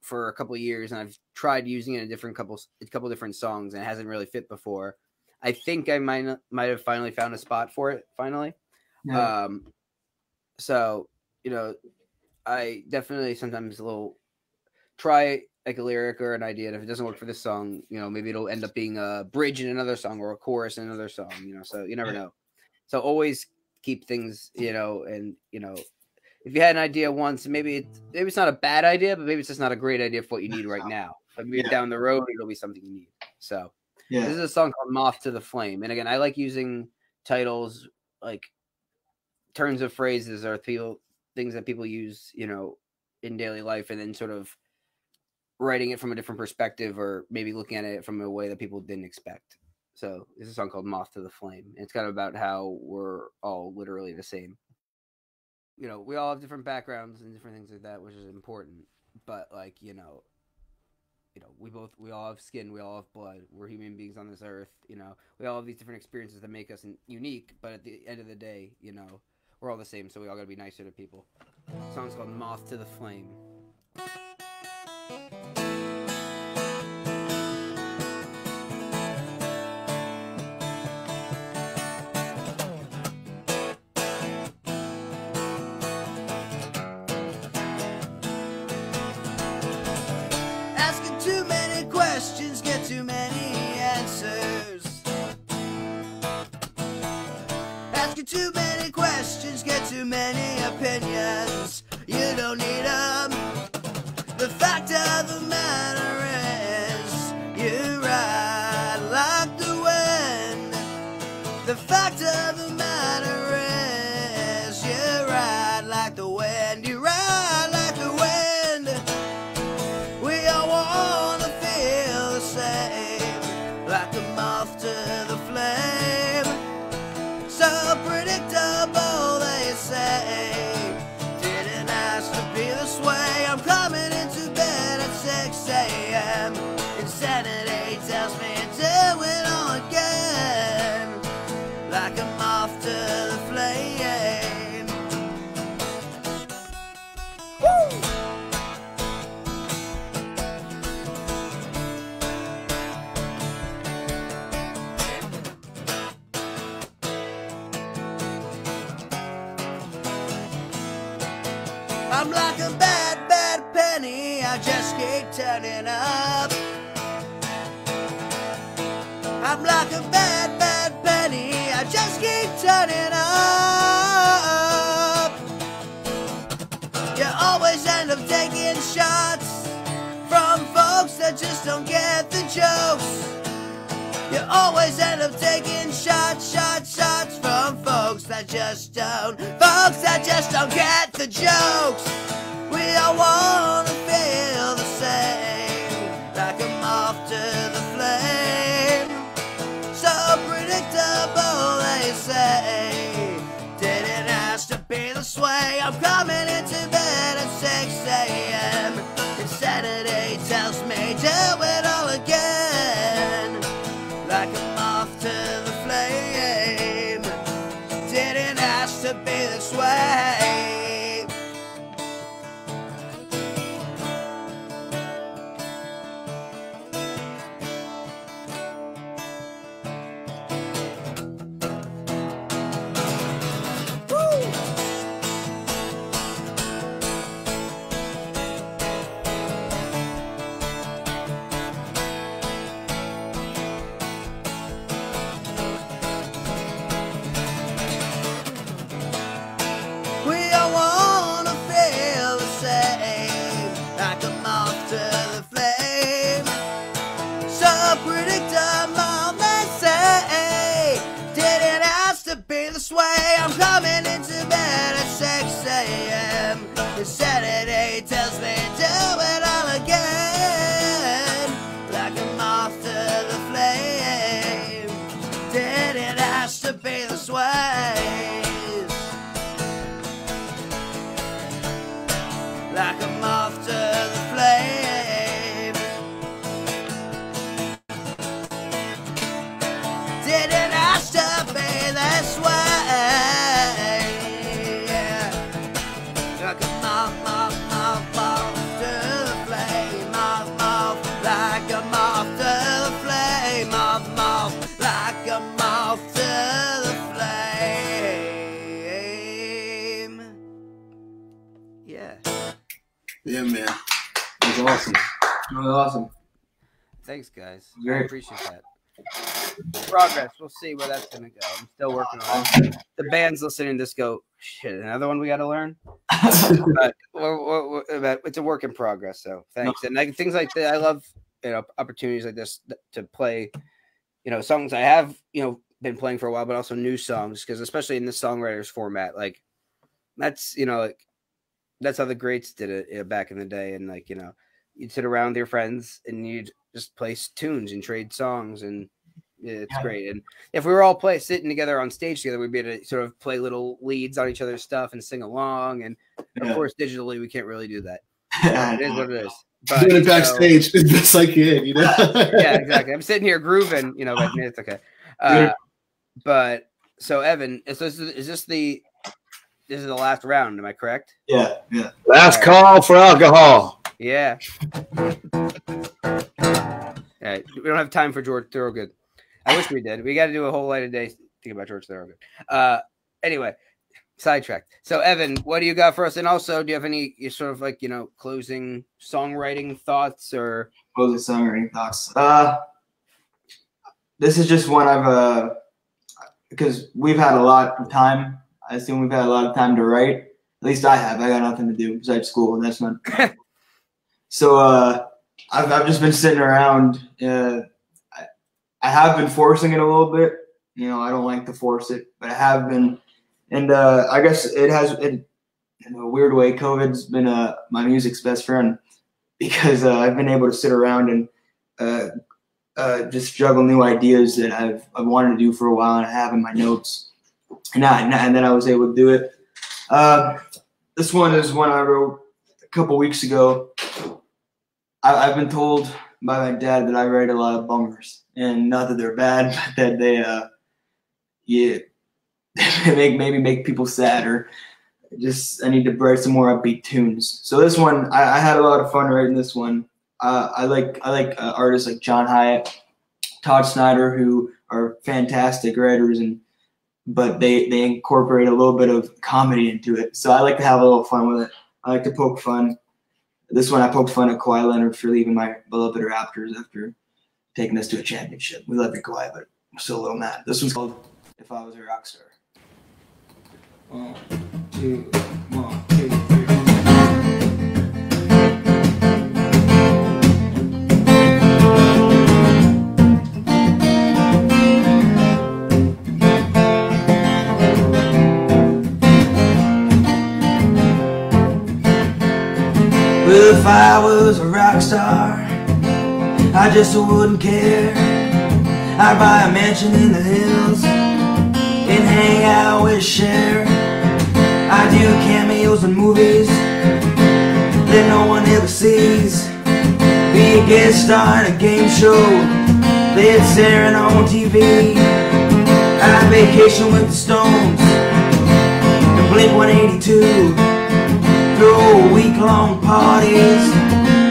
for a couple of years, and I've tried using it in a couple different songs, and it hasn't really fit before. I think I might have finally found a spot for it, finally. Yeah. So, I definitely sometimes try like a lyric or an idea, and if it doesn't work for this song, maybe it'll end up being a bridge in another song or a chorus in another song, so you never know. So always keep things, and if you had an idea once, maybe it's not a bad idea, but maybe it's just not a great idea for what you need right now. But maybe down the road, it'll be something you need. So this is a song called Moth to the Flame. And again, I like using titles, like turns of phrases or things that people use, in daily life, and then sort of writing it from a different perspective, or maybe looking at it from a way that people didn't expect. So this is a song called Moth to the Flame. And it's kind of about how we're all literally the same. We all have different backgrounds and different things like that, which is important. But like, we all have skin, we all have blood. We're human beings on this earth. We all have these different experiences that make us unique. But at the end of the day, we're all the same. So we all gotta be nicer to people. The song's called Moth to the Flame. Too many answers. Asking too many questions, get too many opinions. You don't need them. The fact of the matter is, you ride like the wind. The fact of the matter is, you ride like the wind. You ride like the wind. We all wanna feel the same, like a moth to the flame. So predictable, they say. Didn't ask to be this way. I'm coming into bed at 6 a.m. Insanity tells me to do it all again, like a moth to the flame. Woo! I'm like a bad, bad penny, I just keep turning up. I'm like a bad, bad penny, I just keep turning up. You always end up taking shots from folks that just don't get the jokes. You always end up taking shots from folks that just don't get the jokes. We all wanna feel the same, like a moth to the flame. So predictable, they say. Didn't ask to be this way. I'm coming into bed at 6 a.m. Insanity tells me do it all again, like a moth to the flame. Didn't ask to be this way. We all want the sway. I'm coming into bed at 6 a.m. The Saturday tells me do it all again. Like a moth to the flame. Didn't ask to be the sways. Like a moth to the flame. Didn't ask to be this way. Yeah. Like a moth, moth, moth, moth to the flame. Moth, moth, like a moth to the flame. Moth, moth, like a moth to the flame. Yeah. Yeah, man. That was awesome. That was awesome. Thanks, guys. I Great. appreciate that. Progress. We'll see where that's gonna go. I'm still working on it. The band's listening to this go, shit, another one we got to learn. But it's a work in progress. So thanks. And like things like that, I love opportunities like this to play. Songs I have been playing for a while, but also new songs because especially in the Songwriters format, like that's that's how the greats did it back in the day. And you'd sit around with your friends and you'd just play tunes and trade songs, and it's great. And if we were all sitting together on stage together, we'd be able to sort of play little leads on each other's stuff and sing along. And of course, digitally, we can't really do that. It is what it is. But, doing it backstage as best I can, Yeah, exactly. I'm sitting here grooving, but it's okay. But so Evan, is this the last round? Am I correct? Yeah. Last call for alcohol. Yeah. Yeah. We don't have time for George Thorogood. I wish we did. We got to do a whole light of day thinking about George Thorogood. Anyway, sidetracked. So Evan, what do you got for us? And also, do you have any sort of closing songwriting thoughts or Closing songwriting thoughts? This is just one I've because we've had a lot of time. I assume we've had a lot of time to write. At least I have. I got nothing to do besides school, and that's not. So I've just been sitting around. I have been forcing it a little bit. I don't like to force it, but I have been. And I guess it has, in a weird way, COVID's been my music's best friend because I've been able to sit around and just juggle new ideas that I've wanted to do for a while and I have in my notes. And then I was able to do it. This one is one I wrote a couple weeks ago. I've been told by my dad that I write a lot of bummers, and not that they're bad, but that they maybe make people sad, or just I need to write some more upbeat tunes. So this one, I had a lot of fun writing this one. I like artists like John Hyatt, Todd Snyder, who are fantastic writers, but they incorporate a little bit of comedy into it. So I like to have a little fun with it. I like to poke fun. This one I poked fun at Kawhi Leonard for leaving my beloved Raptors after taking us to a championship. We love you, Kawhi, but I'm still a little mad. This one's called If I Was a Rock Star. 1, 2, 1, 2, 3. Well, if I was a rock star, I just wouldn't care. I'd buy a mansion in the hills and hang out with Cher. I do cameos in movies that no one ever sees. Be a guest star in a game show that's airing on TV. I vacation with the Stones and Blink-182. Throw week-long parties,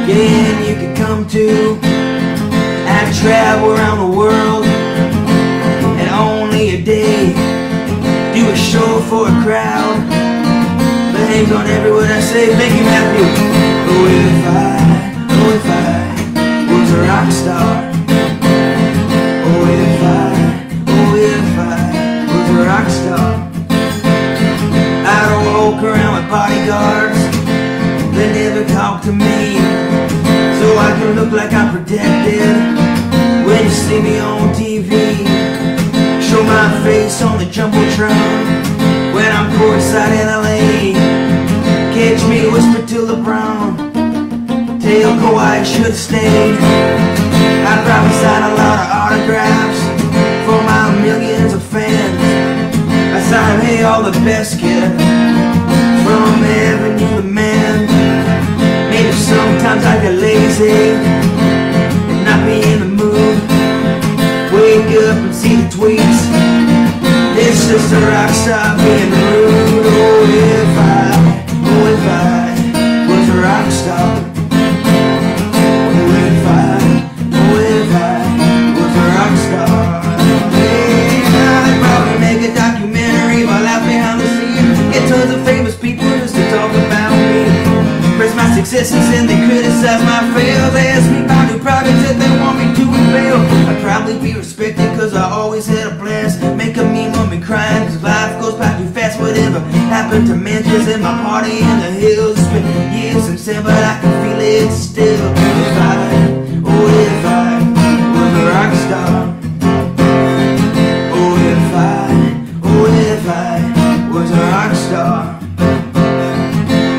yeah, you could come to. I travel around the world in only a day. Do a show for a crowd that hangs on every word I say. Thank you, Matthew. Oh, if I was a rock star. Oh, if I was a rock star. I don't walk around with bodyguards that never talk to me, so I can look like I'm protected when you see me on TV. Show my face on the Jumbotron when I'm courtside in LA. Catch me whisper to LeBron, tell Kawhi should've stayed. I'd probably sign a lot of autographs for my millions of fans. I sign, hey, all the best, kid, from Avenue to Man. Maybe sometimes I get lazy and not be in the mood. Wake up and see the tweets. It's just a rock star being rude. Oh, if I was a rock star. Oh, if I was a rock star. Yeah, I'd probably make a documentary while out behind the scenes. Get tons of famous people just to talk about me. Praise my successes and they criticize my fails. They ask me about new projects that they want me to unveil. I'd probably be respected cause I always had a blast. Make a meme of me crying cause life goes by too fast. Whatever happened to Memphis and my party in the hills. It's been years since then but I can feel it still. If I was a rock star. Oh, if I was a rock star.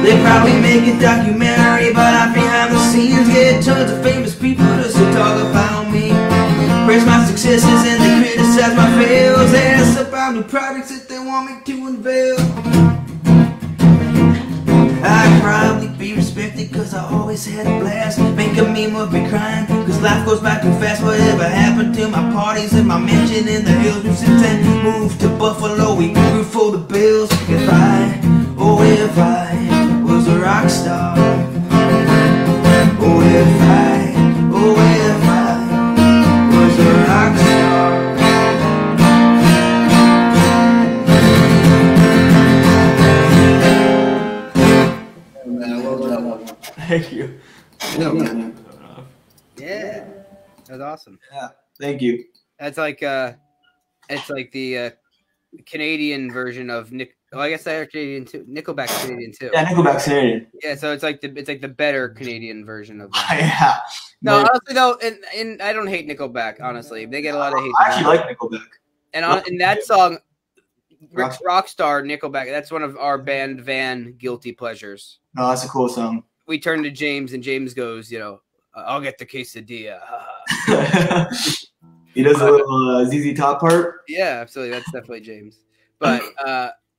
They probably make a documentary, but I'm behind the scenes. Get tons of famous people just to talk about me. Praise my successes and they criticize my fails. They ask about new projects that they want me to unveil. I'd probably be respected cause I always had a blast. Make a meme of me crying cause life goes by too fast. Whatever happened to my parties and my mansion in the hills. We've since then moved to Buffalo, we grew for the Bills. If I was a rock star. Oh, if I was a rock star. Man, I love that one. Thank you. Yeah, man. Yeah, that was awesome. Yeah, thank you. That's like it's like the Canadian version of Nick. Well, I guess they're Canadian too. Nickelback's Canadian too. Yeah, Nickelback's Canadian. Yeah, so it's like the better Canadian version of that. Yeah. No, But honestly though, and I don't hate Nickelback. Honestly, they get a lot of hate. I actually like Nickelback. And in that song, Rockstar, Nickelback. That's one of our band Van guilty pleasures. No, that's a cool song. We turn to James, and James goes, I'll get the quesadilla. He does a little ZZ Top part. Yeah, absolutely. That's definitely James. But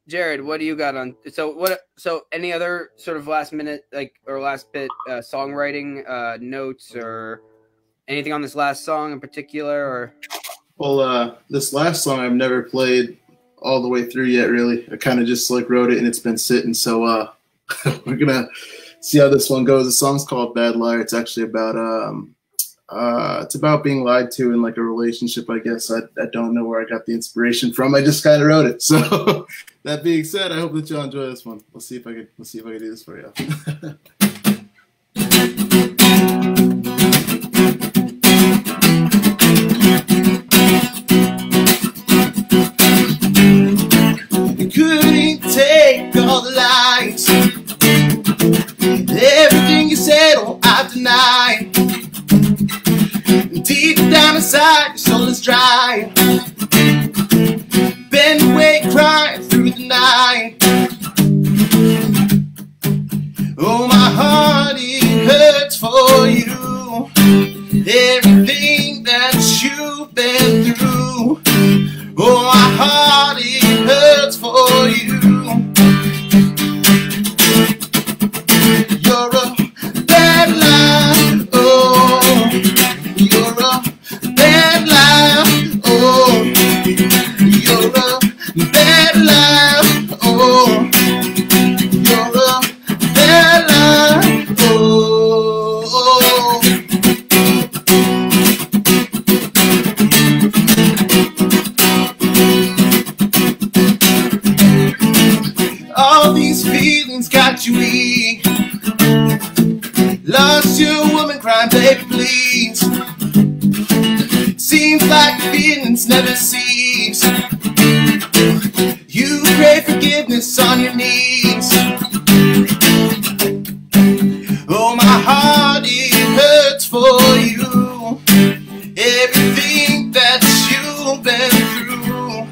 Jared, what do you got on? So any other sort of last minute or last bit songwriting notes or anything on this last song in particular? Or Well, this last song I've never played all the way through yet. Really, I kind of just wrote it and it's been sitting. So we're gonna see how this one goes. The song's called "Bad Liar." It's actually about it's about being lied to in a relationship, I guess. I don't know where I got the inspiration from. I just kind of wrote it. So that being said, I hope that y'all enjoy this one. We'll see if I can do this for you. You couldn't take all the lies. Everything you said, oh, I deny. Deep down inside, your soul is dry. Been awake crying through the night. Oh, my heart, it hurts for you. Everything that you've been through. Oh, my heart, it hurts for you. You're a bad lie, oh. You're a bad lie, oh. You're a bad lie, oh. You're a bad lie, oh. All these feelings got you weak. Lost your woman crying, baby, please. Seems like feelings never cease. You pray forgiveness on your knees. Oh, my heart, it hurts for you. Everything that you've been through.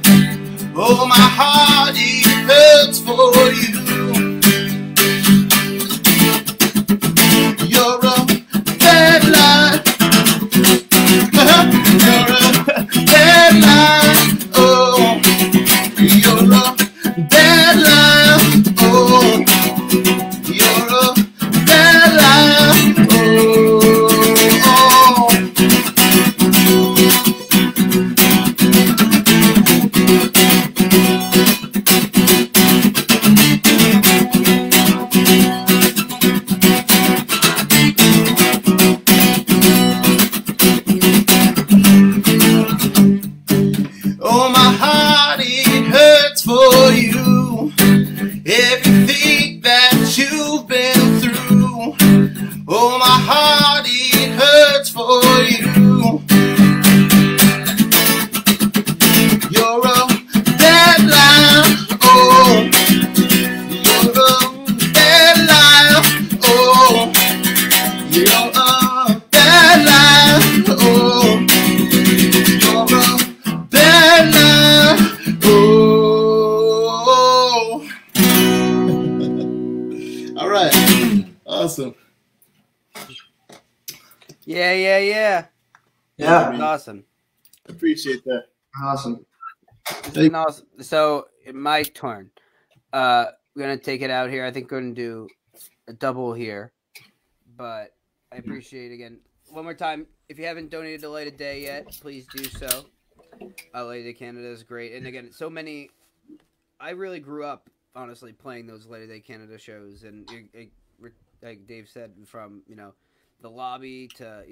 for you. Everything that you've been through. Oh, my heart, it hurts for you. You're a bad liar, oh. You're a bad liar, oh. You're a bad liar, oh. You're a bad liar, oh. All right, awesome. Yeah. Yeah. That's awesome. Appreciate that. Awesome. It's been awesome. So my turn. We're gonna take it out here. I think we're gonna do a double here. But I appreciate again one more time. If you haven't donated to Light of Day yet, please do so. Light of Day Canada is great, and again, so many. I really grew up honestly playing those Light of Day Canada shows, and like Dave said, from the lobby to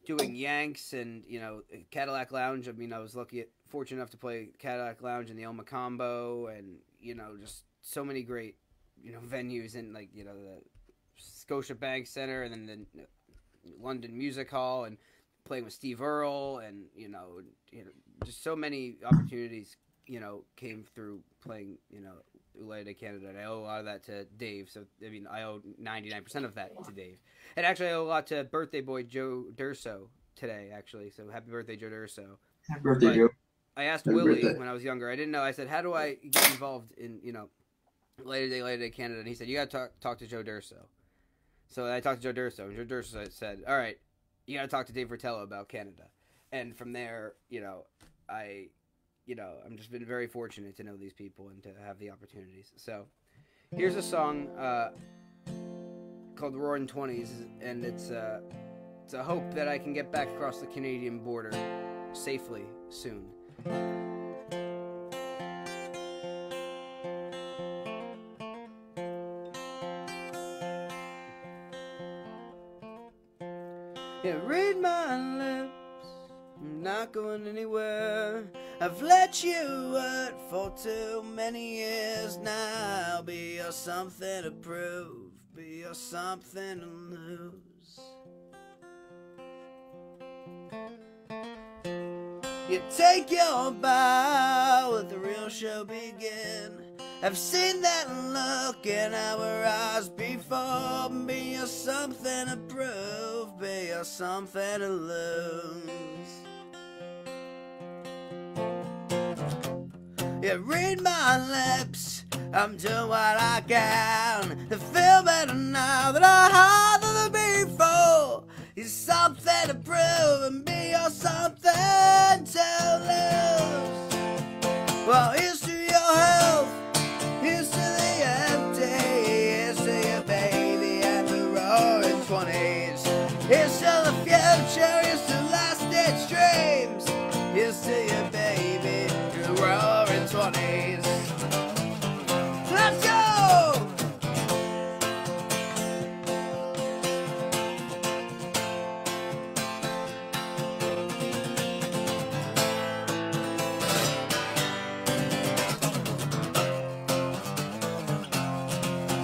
doing Yanks and Cadillac Lounge. I mean, I was fortunate enough to play Cadillac Lounge and the Elma Combo, and just so many great venues in the Scotiabank Center, and then the London Music Hall, and playing with Steve Earle, and just so many opportunities came through playing Light of Day Canada, and I owe a lot of that to Dave. So I mean, I owe 99% of that to Dave, and actually I owe a lot to birthday boy Joe Durso today. Actually, so happy birthday, Joe Durso. Happy birthday, Joe. I asked Happy Willie birthday. when I was younger. I didn't know. I said, "How do I get involved in Light of Day Canada?" And he said, "You got to talk to Joe Durso." So I talked to Joe Durso, and Joe Durso said, "All right, you got to talk to Dave Rotella about Canada." And from there, I'm just been very fortunate to know these people and to have the opportunities. So here's a song called Roaring 20s, and it's a hope that I can get back across the Canadian border safely soon. Yeah, read my lips, I'm not going anywhere. I've let you hurt for too many years now. Be your something to prove, be your something to lose. You take your bow, let the real show begin. I've seen that look in our eyes before. Be your something to prove, be your something to lose. You read my lips, I'm doing what I can to feel better now that I had than before. It's something to prove and be your something to lose. Well, here's to your health, here's to the empty, here's to your baby and the roaring 20s. Here's to the future, here's to last its dreams. Here's to your baby, the roaring 20s. Let's go!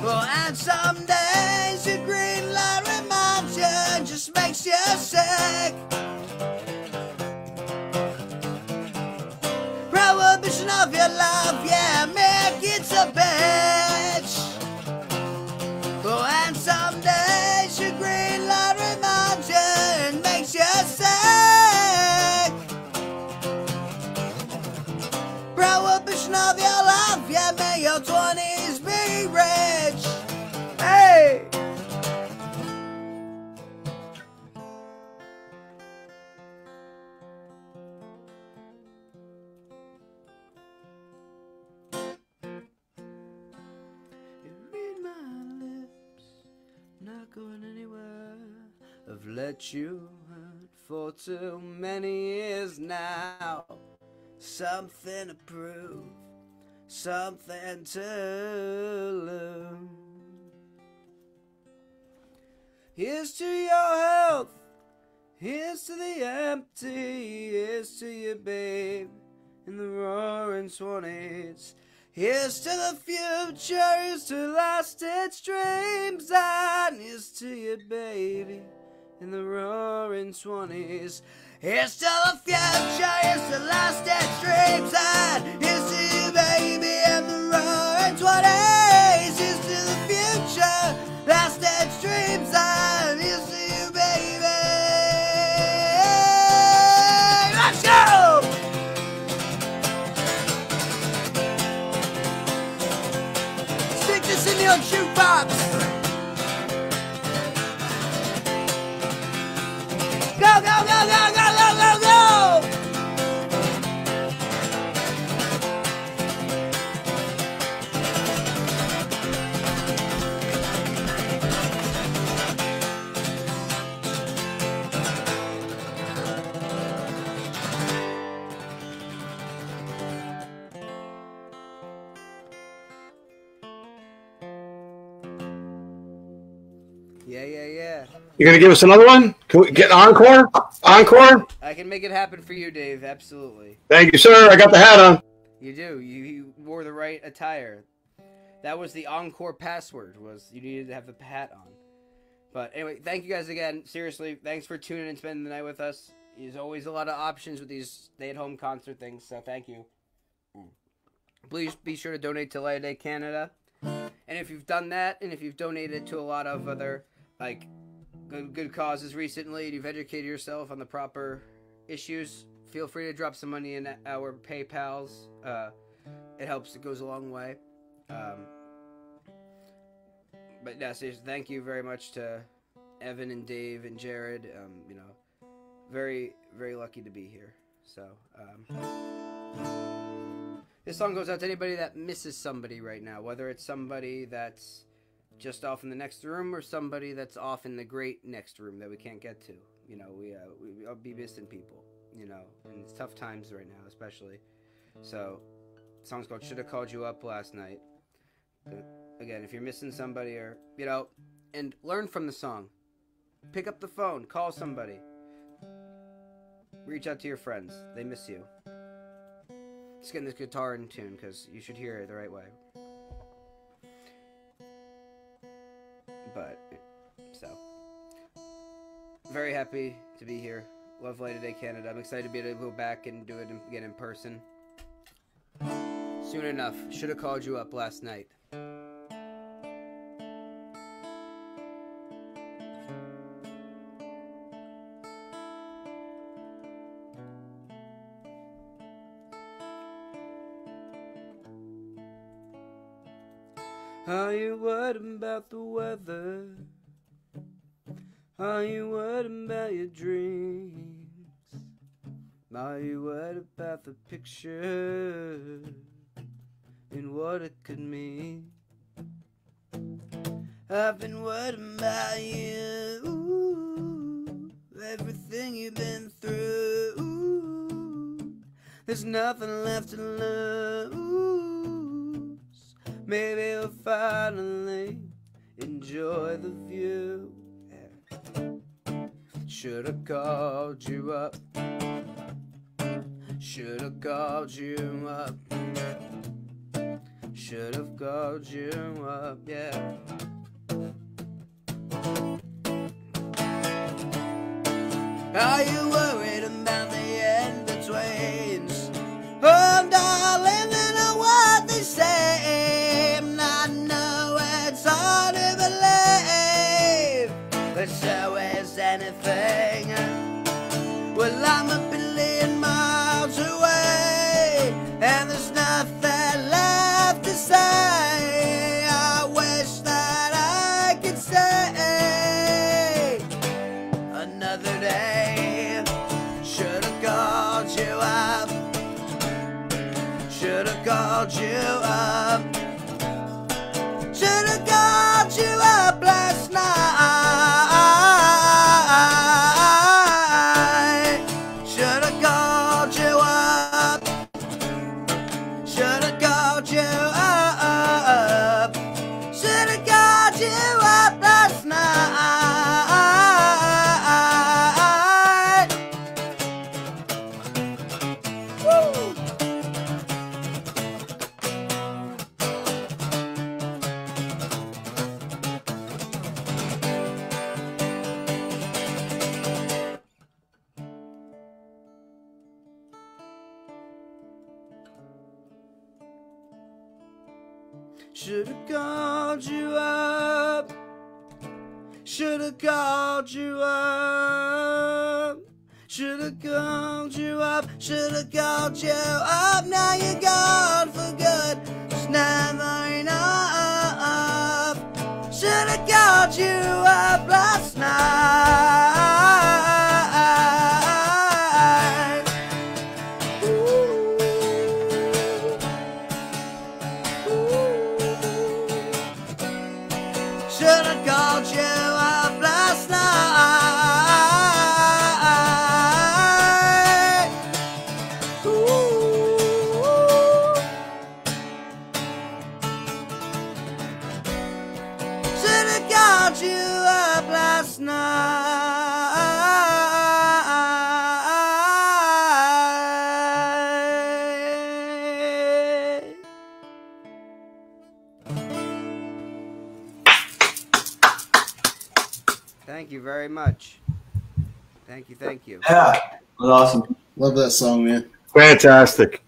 Well, and some days your green light reminds you, just makes you sick. Prohibition of your love, yeah, make it a bitch. Oh, and some days your green light reminds you and makes you sick. Prohibition of your love, yeah, may your 20s be rich. Hey! Going anywhere. I've let you hurt for too many years now. Something to prove, something to lose. Here's to your health, here's to the empty, here's to your babe in the roaring 20s. Here's to the future, here's to last its dreams, and here's to you, baby, in the roaring 20s. Here's to the future, here's to last its dreams, and here's to you, baby, in the roaring 20s. Here's to the future, last its dreams, and here's to you, baby. Let's go! Stick this in your jukebox. Go, go, go, go, go, go, go, go! Yeah. You're gonna give us another one? Can we get an encore? Encore? I can make it happen for you, Dave. Absolutely. Thank you, sir. I got the hat on. You do. You wore the right attire. That was the encore password. Was you needed to have the hat on. But anyway, thank you guys again. Seriously, thanks for tuning in and spending the night with us. There's always a lot of options with these stay-at-home concert things. So thank you. Please be sure to donate to LOD Canada. And if you've done that, and if you've donated to a lot of other like good causes recently, and you've educated yourself on the proper issues, feel free to drop some money in our PayPals. It helps. It goes a long way. But yeah, seriously, thank you very much to Evan and Dave and Jared. You know, very, very lucky to be here. So, this song goes out to anybody that misses somebody right now, whether it's somebody that's just off in the next room or somebody that's off in the great next room that we can't get to. You know, I'll be missing people, you know, and it's tough times right now, especially. So, the song's called Shoulda Called You Up Last Night. Again, if you're missing somebody or, you know, and learn from the song. Pick up the phone, call somebody. Reach out to your friends. They miss you. Just getting this guitar in tune because you should hear it the right way. But, so, very happy to be here. Love LOD Canada. I'm excited to be able to go back and do it again in person. Soon enough. Should have called you up last night. Are you worried about the weather? Are you worried about your dreams? Are you worried about the picture and what it could mean? I've been worried about you, everything you've been through. There's nothing left to lose. Maybe we'll finally enjoy the view. Yeah. Should've called you up. Should've called you up. Should've called you up, yeah. Are you worried about the in-betweens? Oh, darling, they know what they say. I know it's hard to believe, but so is anything. Well, I'm a billion miles away, and there's nothing left to say. I wish that I could say another day. Should've called you up. Should've called you up. Should've called you up last night. Should've called you up. Should've called you up. Should've called you up last night. Woo! Should've called you up. Should've called you up. Should've called you up. Should've called you up. Now you're gone for good. It's never enough. Should've called you up last night. Ooh. Ooh. Should've called you up last night. Ooh. Should've called you up last night. Thank you very much. Thank you, thank you. Yeah, it was awesome. Love that song, man. Fantastic.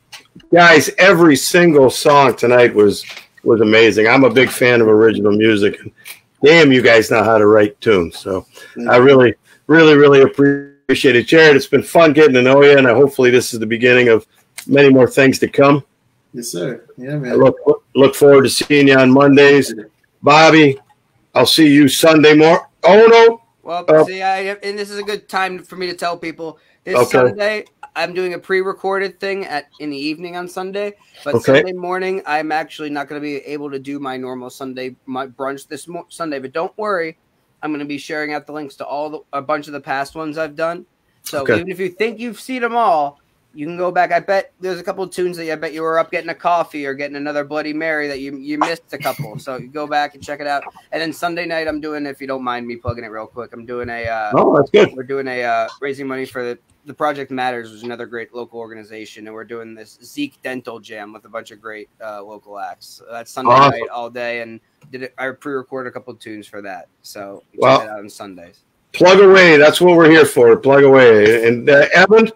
Guys, every single song tonight was amazing. I'm a big fan of original music. And damn, you guys know how to write tunes. So I really, really, really appreciate it. Jarod, it's been fun getting to know you, and hopefully this is the beginning of many more things to come. Yes, sir. Yeah, I man. look forward to seeing you on Mondays. Bobby, I'll see you Sunday morning. Oh, no. Well, see, and this is a good time for me to tell people this Okay. Sunday I'm doing a pre-recorded thing in the evening on Sunday, but Okay. Sunday morning I'm actually not going to be able to do my normal Sunday brunch this Sunday. But don't worry, I'm going to be sharing out the links to a bunch of the past ones I've done. So Okay. even if you think you've seen them all, you can go back. I bet there's a couple of tunes that I bet you were up getting a coffee or getting another Bloody Mary that you missed a couple. So you go back and check it out. And then Sunday night, I'm doing, if you don't mind me plugging it real quick, I'm doing Oh, that's good. we're doing a raising money for the Project Matters, which is another great local organization, and we're doing this Zeke Dental Jam with a bunch of great local acts. So that's Sunday Awesome. night all day, and I pre-recorded a couple of tunes for that. So Well, check it out on Sundays. Plug away. That's what we're here for. Plug away. And Evan,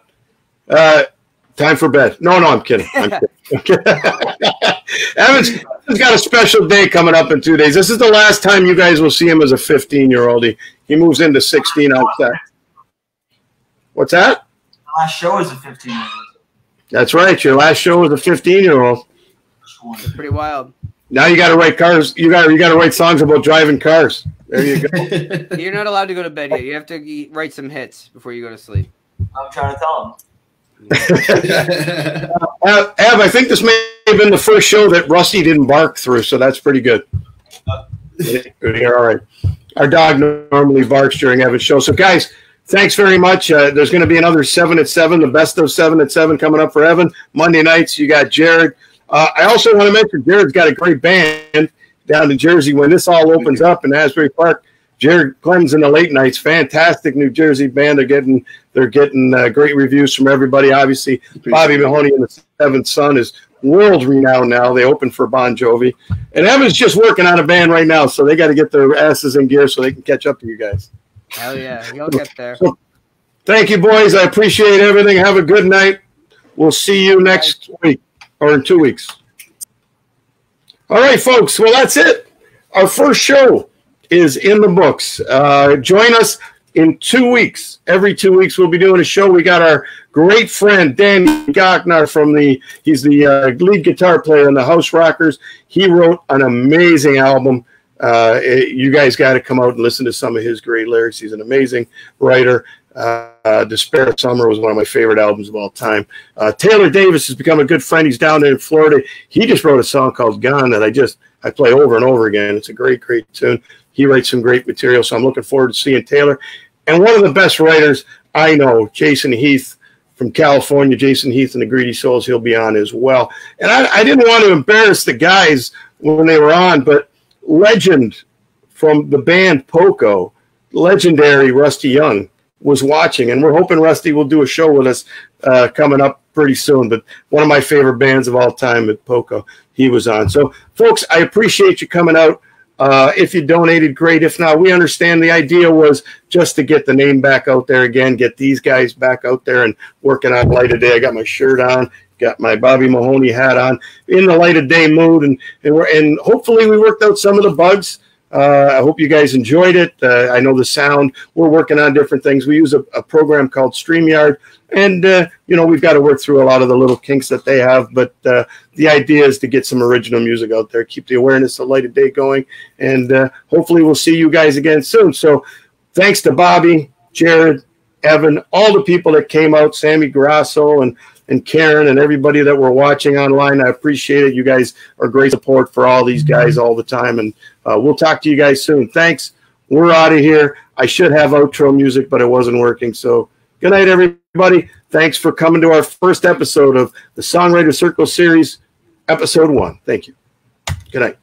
time for bed. No, I'm kidding. Evan's got a special day coming up in 2 days. This is the last time you guys will see him as a 15-year-old. He moves into 16 on set. What's that? The last show is a 15-year-old. That's right. Your last show was a 15-year-old. It's pretty wild. Now you got to write cars. You got to write songs about driving cars. There you go. You're not allowed to go to bed yet. You have to write some hits before you go to sleep. I'm trying to tell him. Ev, I think this may have been the first show that Rusty didn't bark through, so that's pretty good. You're all right. Our dog normally barks during Evan's show. So, guys, thanks very much. There's going to be another 7 at 7, the best of 7 at 7 coming up for Evan. Monday nights, you got Jarod. I also want to mention Jarod's got a great band down in Jersey. When this all opens up in Asbury Park, Jarod Clemons in the late nights, fantastic New Jersey band. They're getting great reviews from everybody. Obviously, Bobby Mahoney and the Seventh Son is world renowned now. They opened for Bon Jovi, and Evan's just working on a band right now, so they got to get their asses in gear so they can catch up to you guys. Hell yeah, you'll get there. So, thank you, boys. I appreciate everything. Have a good night. We'll see you next week or in 2 weeks. All right, folks. Well, that's it. Our first show is in the books. Join us in 2 weeks. Every 2 weeks we'll be doing a show. We got our great friend Danny Gochnar he's the lead guitar player in the House Rockers. He wrote an amazing album. You guys got to come out and listen to some of his great lyrics. He's an amazing writer. Despair of Summer was one of my favorite albums of all time. Taylor Davis has become a good friend. He's down there in Florida. He just wrote a song called Gone that I play over and over again. It's a great, great tune. He writes some great material, so I'm looking forward to seeing Taylor. And one of the best writers I know, Jason Heath from California, Jason Heath and the Greedy Souls, he'll be on as well. And I didn't want to embarrass the guys when they were on, but legend from the band Poco, legendary Rusty Young, was watching, and we're hoping Rusty will do a show with us coming up pretty soon. But one of my favorite bands of all time at Poco, he was on. So, folks, I appreciate you coming out. If you donated, great. If not, we understand. The idea was just to get the name back out there again, get these guys back out there and working on Light of Day. I got my shirt on, got my Bobby Mahoney hat on, in the light of day mood, and hopefully we worked out some of the bugs. I hope you guys enjoyed it. I know the sound. We're working on different things. We use a program called StreamYard, and you know, we've got to work through a lot of the little kinks that they have. But the idea is to get some original music out there, keep the awareness of light of day going, and hopefully we'll see you guys again soon. So thanks to Bobby, Jared, Evan, all the people that came out, Sammy Grasso and Karen and everybody that were watching online. I appreciate it. You guys are great support for all these guys all the time, and we'll talk to you guys soon. Thanks. We're out of here. I should have outro music, but it wasn't working. So good night, everybody. Thanks for coming to our first episode of the Songwriter Circle Series, Episode 1. Thank you. Good night.